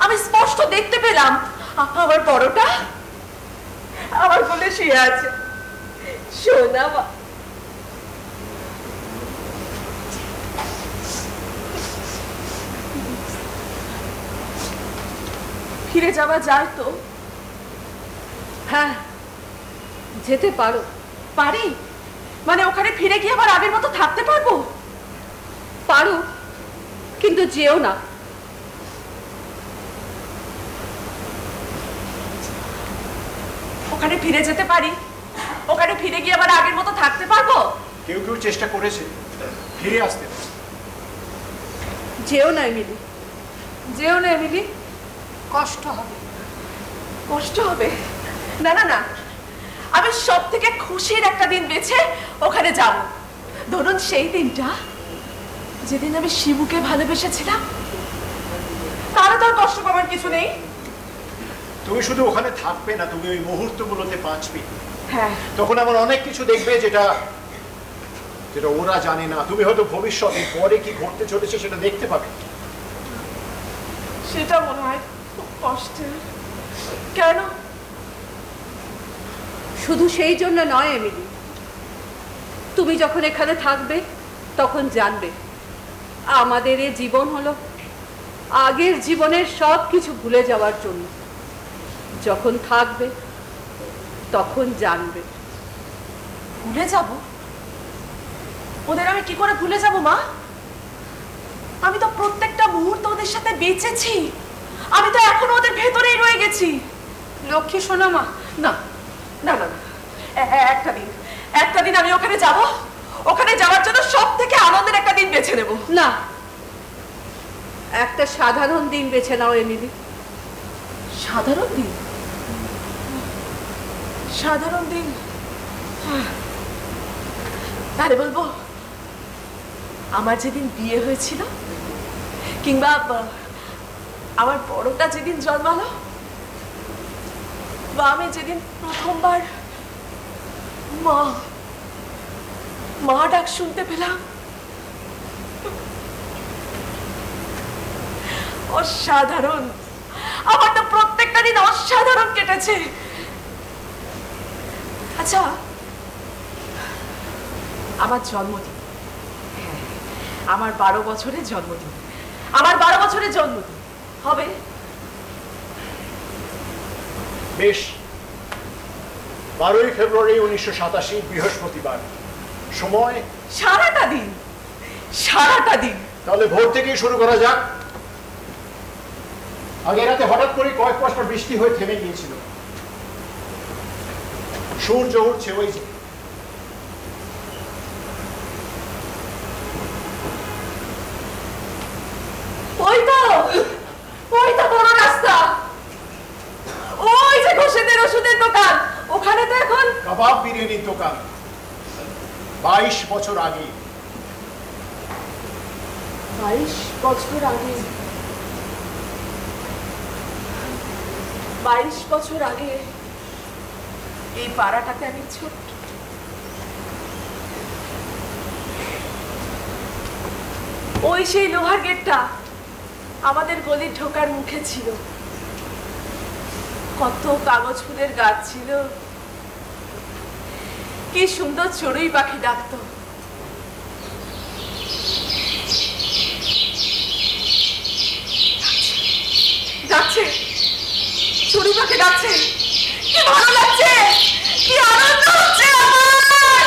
আমি স্পষ্ট দেখতে পেলাম আমার বড়টা আমার কোলে শুয়ে আছে। সোনা মা, ফিরে যাওয়া যায় তো? হ্যাঁ, যেতে পারি। মানে ওখানে ফিরে গিয়ে আবার আগের মতো থাকতে পারবো? পারো, কিন্তু যেও না। ওখানে ফিরে যেতে পারি, ওখানে ফিরে গিয়ে আবার আগের মতো থাকতে পারবো? কেউ চেষ্টা করেছে ফিরে আসতে। যেও না এমিলি, যেও না এমিলি, কষ্ট হবে। কষ্ট হবে? না না না, আমি সব থেকে খুশির একটা দিন বেছে ওখানে যাব। ধরুন সেই দিনটা যেদিন আমি শিবুকে ভালোবেসেছিলাম। তারও তোর কষ্ট পাবার কিছু নেই। তুমি শুধু ওখানে থাকবে না, তুমি ওই মুহূর্তগুলোতে বাঁচবে। হ্যাঁ, তখন এমন অনেক কিছু দেখবে যেটা যেটা ওরা জানে না। তুমি হয়তো ভবিষ্যতে পরে কি ঘটতে চলেছে সেটা দেখতে পাবে। সেটা মনে হয় খুব কষ্টের। কেন? শুধু সেই জন্য নয় এমিলি, তুমি যখন এখানে থাকবে তখন জানবে আমাদের এই জীবন হলো আগের জীবনের সব কিছু ভুলে যাওয়ার জন্য। যখন থাকবে তখন জানবে। ভুলে যাব? ওদের আমি কি করে ভুলে যাব মা? আমি তো প্রত্যেকটা মুহূর্ত ওদের সাথে বেঁচেছি। আমি তো এখনো ওদের ভেতরেই রয়ে গেছি। লক্ষ্মী সোনা মা, না না না, একটা দিন আমি ওখানে যাব। ওখানে যাওয়ার জন্য সব থেকে আনন্দের একটা দিন বেছে নেব। না, একটা সাধারণ দিন বেছে নাও এমিলি। সাধারণ দিন? সাধারণ দিন? তাহলে বলবো আমার যেদিন বিয়ে হয়েছিল, কিংবা আমার বড়টা যেদিন জন্মালো, বা আমি যেদিন প্রথমবার মা মা ডাক শুনতে পেলাম। অসাধারণ! আমার তো প্রত্যেকটা দিন অসাধারণ কেটেছে। আচ্ছা, আমার জন্মদিন, আমার 12 বছরের জন্মদিন, আমার 12 বছরের জন্মদিন হবে? বেশ, 12ই ফেব্রুয়ারি 1987 বৃহস্পতিবার। সময়? সারাটা দিন। সারাটা দিন। তাহলে ভোর থেকেই শুরু করা যাক। আগে রাতে হঠাৎ করে কয়েক পশলা বৃষ্টি হয়ে থেমে গিয়েছিল। সূর্য উঠছে ওই যে। ওই তো বড় রাস্তা, ওই যে ঘোষেদের ওষুধের দোকান, ওখানে তো এখন কাবাব বিরিয়ানির দোকান। 22 বছর আগে। 22 বছর আগে। 22 বছর আগে এই পাড়াটাতে আমি ছোট্ট। ওই সেই লোহার গেটটা আমাদের গলির ঢোকার মুখে ছিল। কত কাগজ ফুলের গাছ ছিল, কি সুন্দর চড়ুই পাখি ডাকতো। ডাকছে, চড়ুই পাখি ডাকছে, কি ভালো লাগছে, কি আনন্দ হচ্ছে আমার।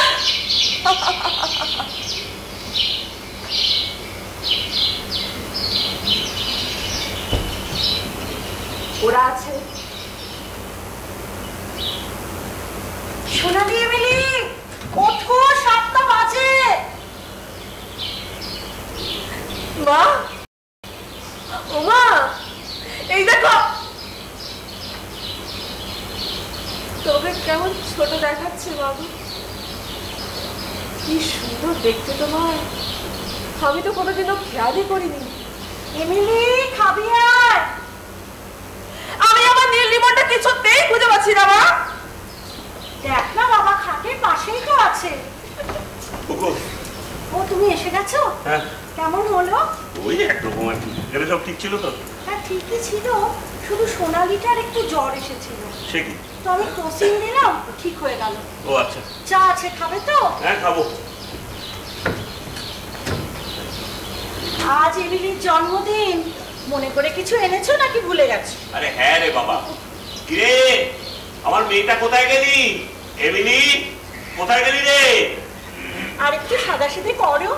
ওরা আছে। সোনালি, এমিলি, ওঠো, 7টা বাজে। মা, ও মা, এই দেখো তবে কেমন ছোট দেখাচ্ছে বাবু। কি সুন্দর দেখতে তোমার, আমি তো কোনোদিনও খেয়ালই করিনি। এমিলি, খাবি আর? আমি আমার নীল রিবনটা কিছুতেই খুঁজে পাচ্ছি না মা। দেখ না বাবা, খাটের পাশেই তো আছে। ও, তুমি এসে গেছো? হ্যাঁ। কেমন হলো? ওই একরকম আর কি। এটা সব ঠিক ছিল তো? হ্যাঁ, ঠিকই ছিল, শুধু সোনালিটার একটু জ্বর এসেছিল। সে কি? তো আমি ক্রসিং দিলাম, ঠিক হয়ে গেল। ও আচ্ছা। চা আছে, খাবে তো? হ্যাঁ, খাবো। আজ এমিলির জন্মদিন, মনে করে কিছু এনেছো নাকি ভুলে গেছো? আরে হ্যাঁ রে বাবা। কিরে, আমার মেয়েটা কোথায় গেলি? এমিলি, কোথায় গেলি রে? আর একটু সাদাসিধে করো,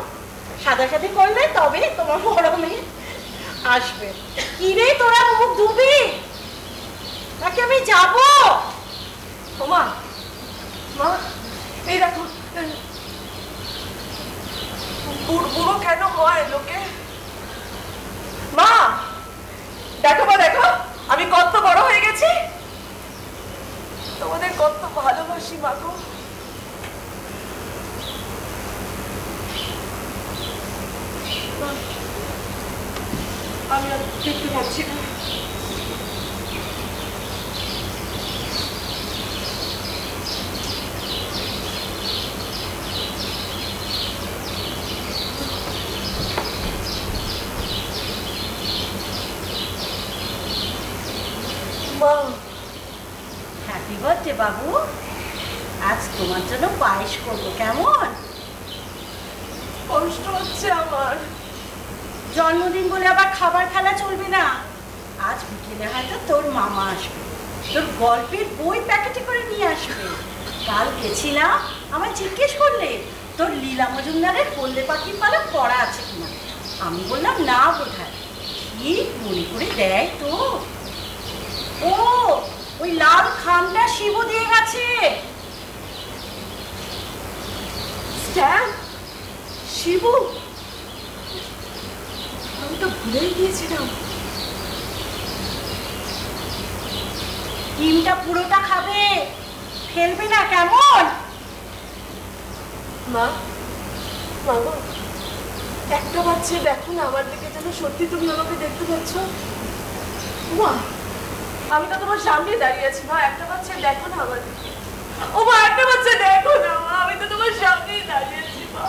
সাদাসিধে করলে তবে তোমার বড় মেয়ে আসবে। কি রে, তোরা মুখ ধুবি নাকি আমি যাবো? ওমা, মা, এই দেখো, বুড়ো কেন হয় লোকে? মা, দেখো মা, দেখো আমি কত বড় হয়ে গেছি, তোমাদের কত ভালোবাসি। আসি মা গো। আমি আর দেখতে পাচ্ছি না। হ্যাপি বার্থডে বাবু, আজ তোমার জন্য পায়েস করবো, কেমন? কষ্ট হচ্ছে আমার। জন্মদিন বলে আবার খাবার খেলা চলবে না। আজ বিকেলে হয়তো তোর মামা আসবে, তোর গল্পের বই প্যাকেটে করে নিয়ে আসবে। কাল গেছিলাম, আমায় জিজ্ঞেস করলে তোর লীলা মজুমদারের বললে পাখির পালা পড়া আছে কিনা। আমি বললাম না বোধহয়, ঠিক মনে করে দেয় তো। ও ওই লাল খামটা শিবু দিয়ে গেছে। শিবু, আমি তো ভুলেই গিয়েছিলাম। ডিমটা পুরোটা খাবে, ফেলবে না, কেমন? মা, মা গো, একটা বাচ্চা দেখো না আমার দিকে, যেন সত্যি তুমি আমাকে দেখতে পাচ্ছ। মা, আমি তো তোমার সামনে দাঁড়িয়ে আছি। মা, একটা বাচ্চা দেখো না আমার দিকে। ও মা, একটা বাচ্চা দেখো না মা, আমি তো তোমার সামনেই দাঁড়িয়ে আছি। মা,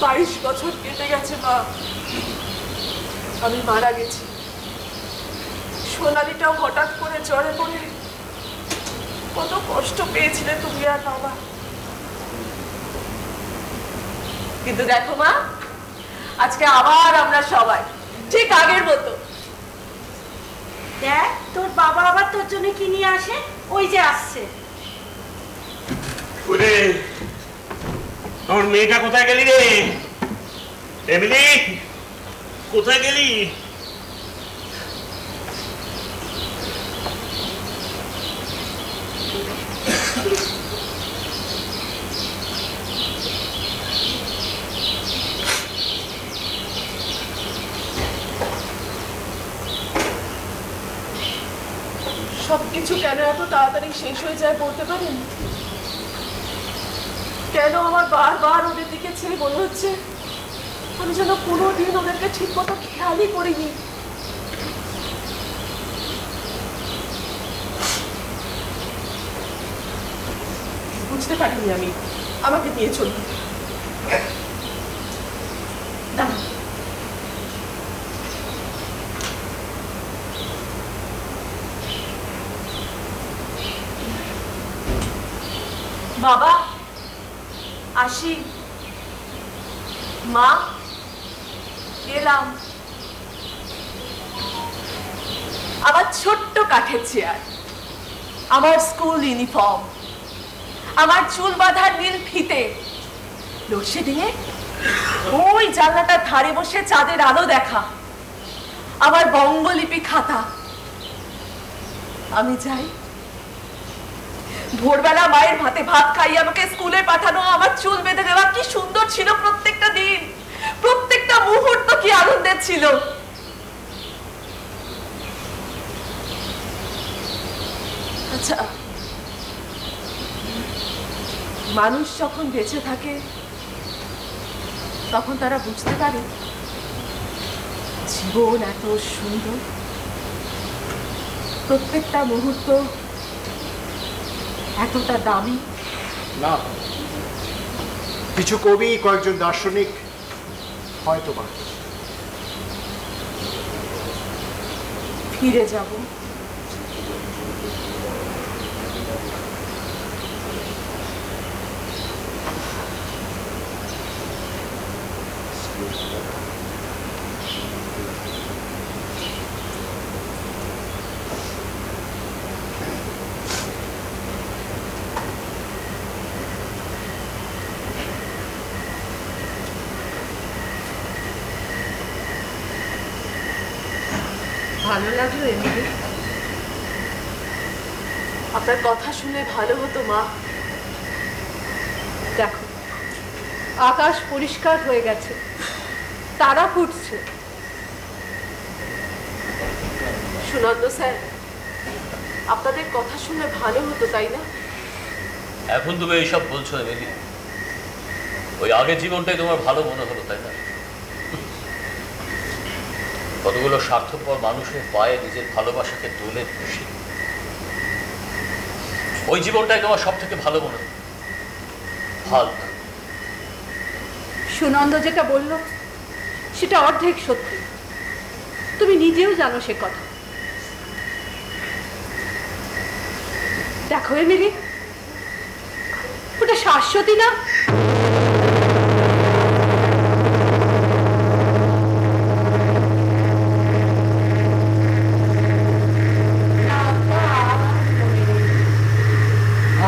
22 বছর কেটে গেছে মা, আমি মারা গেছি। সোনালিটাও হঠাৎ করে জ্বরে পড়ে কত কষ্ট পেয়েছিলে তুমি আর বাবা। কিন্তু দেখো মা, আজকে আবার আমরা সবাই ঠিক আগের মতো। দেখ তোর বাবা আবার তোর জন্য কি নিয়ে আসে, ওই যে আসছে। আমার মেয়েটা কোথায় গেলি রে? এমিলি, কোথায় গেলি? সবকিছু কেন এত তাড়াতাড়ি শেষ হয়ে যায় বলতে পারেন? কেন আমার বারবার ওদের দিকে ছেড়ে মনে হচ্ছে আমি যেন কোনোদিন ওদেরকে ঠিক মতো খেয়ালই করিনি। বুঝতে পারিনি আমি, আমাকে নিয়ে চলুন। বাবা আসি। মা, এলাম। আমার ছোট্ট কাঠের চেয়ার, আমার স্কুল ইউনিফর্ম, আমার চুল বাঁধার নীল ফিতে, লোডশেডিং এ ওই জানলাটার ধারে বসে চাঁদের আলো দেখা, আমার বঙ্গলিপি খাতা। আমি যাই, ভোরবেলা মায়ের ভাতে ভাত খাইয়ে আমাকে স্কুলে পাঠানো, আমার চুল বেঁধে দেওয়া, কি সুন্দর ছিল প্রত্যেকটা দিন, প্রত্যেকটা মুহূর্ত কি আনন্দের ছিল। আচ্ছা, মানুষ যখন বেঁচে থাকে তখন তারা বুঝতে পারে জীবন এত সুন্দর, প্রত্যেকটা মুহূর্ত এতটা দামি। না, কিছু কবি, কয়েকজন দার্শনিক হয়তো বা। ফিরে যাব, ভালো লাগলো এমনি। আপনার কথা শুনে ভালো হতো মা। দেখো, আকাশ পরিষ্কার হয়ে গেছে, তারা ফুটছে। সুনন্দ স্যার, আপনাদের কথা শুনে ভালো হতো, তাই না? এখন তুমি এইসব বলছো এমিলি, ওই আগের জীবনটাই তোমার ভালো মনে হলো, তাই না? কতগুলো স্বার্থপর মানুষের পায়ে নিজের ভালোবাসাকে তুলে খুশি, ওই জীবনটাই তোমার সব থেকে ভালো মনে হলো। ফালতু। সুনন্দ যেটা বলল সেটা অর্ধেক সত্যি, তুমি নিজেও জানো সে কথা। দেখো এমিলি, ওটা শাশ্বতী না?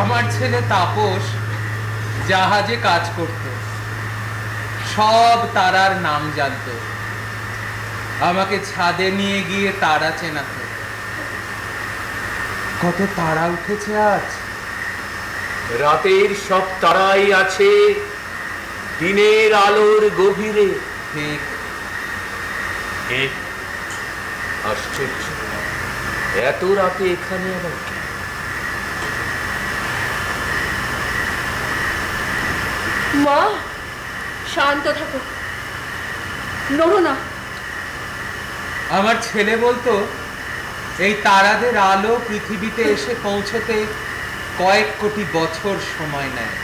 আমার ছেলে তাপস জাহাজে কাজ করত, সব তারার নাম জানতো, আমাকে ছাদে নিয়ে গিয়ে তারা চেনাতো। কত তারা উঠেছে আজ। রাতের সব তারাই আছে দিনের আলোর গভীরে। ঠিক। আশ্চর্য, এত রাতে এখানে আবার কি? মা, শান্ত থাকো, নড়ো না। আমার ছেলে বলতো এই তারাদের আলো পৃথিবীতে এসে পৌঁছতে কয়েক কোটি বছর সময় নেয়,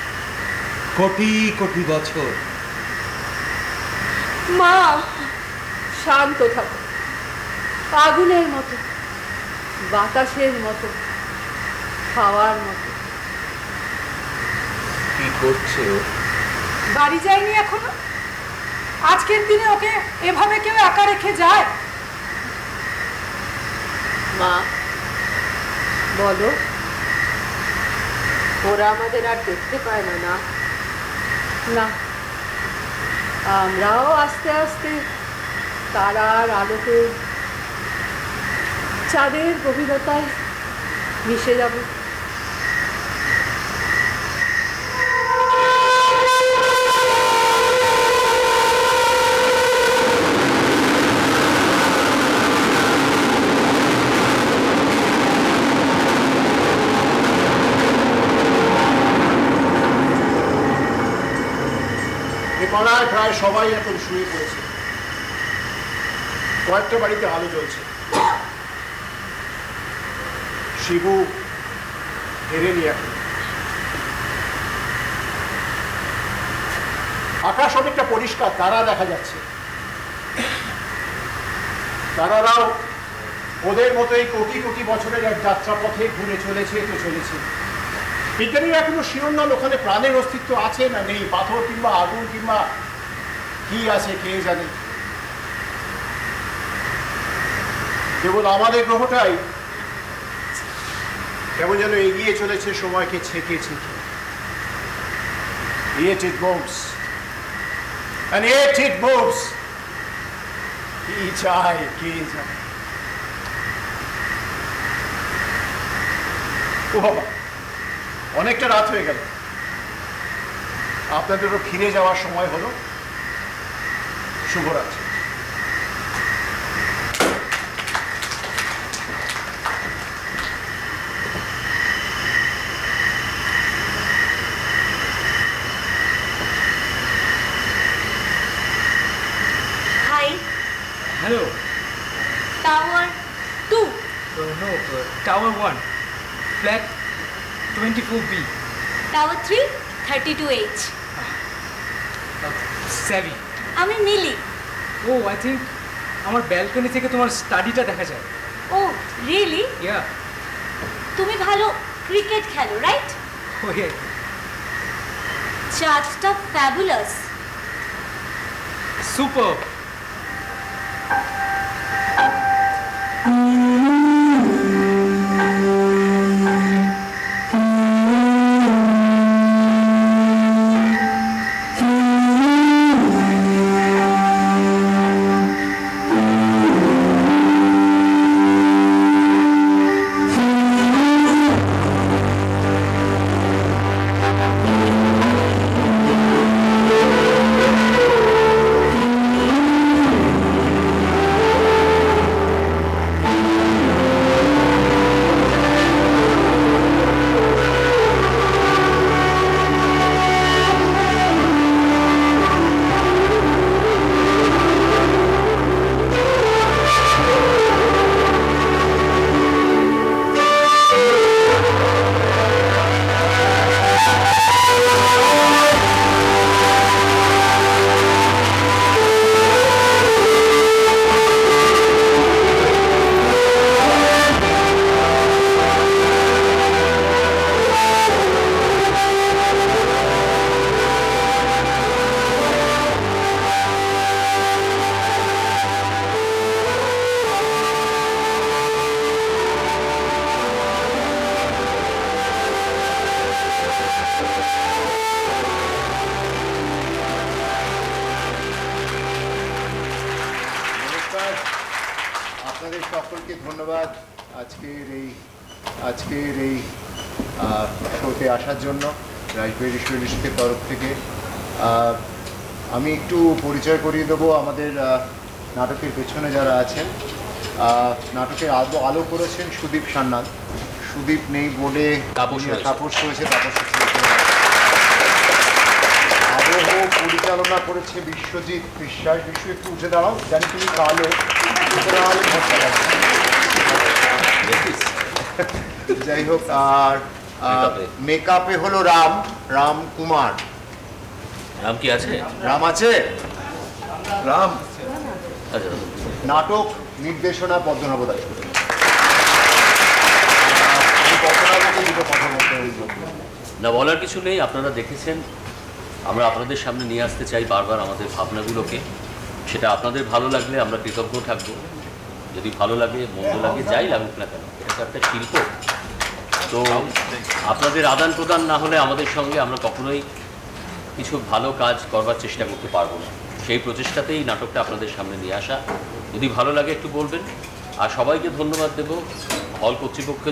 কোটি কোটি বছর। মা, শান্ত থাকো, আগুনের মতো, বাতাসের মতো, খাওয়ার মতো। কি করছে ও? বাড়ি যায়নি এখনো? আজকের দিনে ওকে এভাবে কেউ একা রেখে যায়? মা বলো, ওরা আমাদের আর দেখতে পায় না? না না, আমরাও আস্তে আস্তে তারার আলোতে চাঁদের গভীরতায় মিশে যাব। পাড়ায় প্রায় সবাই এখন শুয়ে পড়েছে, কয়েকটা বাড়িতে আলো জ্বলছে। শিবু ফেরেনি এখন। আকাশ অনেকটা পরিষ্কার, তারা দেখা যাচ্ছে। তারারাও ওদের মতো এই কোটি কোটি বছরের এক যাত্রাপথে ঘুরে চলেছে তো চলেছে। বিজ্ঞানীরা এখনো শিওর নন ওখানে প্রাণের অস্তিত্ব আছে না নেই, পাথর কিংবা আগুন কিংবা কি আছে কে জানে। কেবল আমাদের গ্রহটাই কেমন যেন এগিয়ে চলেছে সময়কে ছেঁকে ছেঁকে। Yet it moves, and yet it moves. কি চাই কে জানে। ও বাবা, অনেকটা রাত হয়ে গেল, আপনাদেরও ফিরে যাওয়ার সময় হলো। শুভরাত্রি। Hi. Hello. Tower 2. No, Tower 1. Flat 24B. Tower 3, 32H. Savvy. আমি মিলি। ও, I think আমার ব্যালকনি থেকে তোমার স্টাডিটা দেখা যায়। ও, রিয়েলি? Yeah. তুমি ভালো ক্রিকেট খেলো, রাইট? Oh, yeah. চার্জটা ফ্যাবুলাস। Superb. আজকের এই শোতে আসার জন্য রাজবাড়ি রিসোর্টের তরফ থেকে। আমি একটু পরিচয় করিয়ে দেবো আমাদের নাটকের পেছনে যারা আছেন। নাটকের আলো করেছেন সুদীপ সান্যাল। সুদীপ নেই বলে তাপস হয়েছে, তাপস আবহ পরিচালনা করেছে বিশ্বজিৎ বিশ্বাস। বিশ্ব একটু উঠে দাঁড়াও, জানি তুমি কালো, যাই হোক। আর মেকআপে হলো রাম কুমার। রাম কি আছে? রাম আছে, রাম। নাটক নির্দেশনা পদ্মনাভ দাস। না, বলার কিছু নেই, আপনারা দেখেছেন। আমরা আপনাদের সামনে নিয়ে আসতে চাই বারবার আমাদের ভাবনাগুলোকে। সেটা আপনাদের ভালো লাগলে আমরা কৃতজ্ঞ থাকবো, যদি ভালো লাগে মন্দ লাগে যাই লাগুক না কেন, এটা তো একটা শিল্প। তো আপনাদের আদান প্রদান না হলে আমাদের সঙ্গে আমরা কখনোই কিছু ভালো কাজ করবার চেষ্টা করতে পারবো না। সেই প্রচেষ্টাতেই নাটকটা আপনাদের সামনে নিয়ে আসা। যদি ভালো লাগে একটু বলবেন। আর সবাইকে ধন্যবাদ দেব হল কর্তৃপক্ষের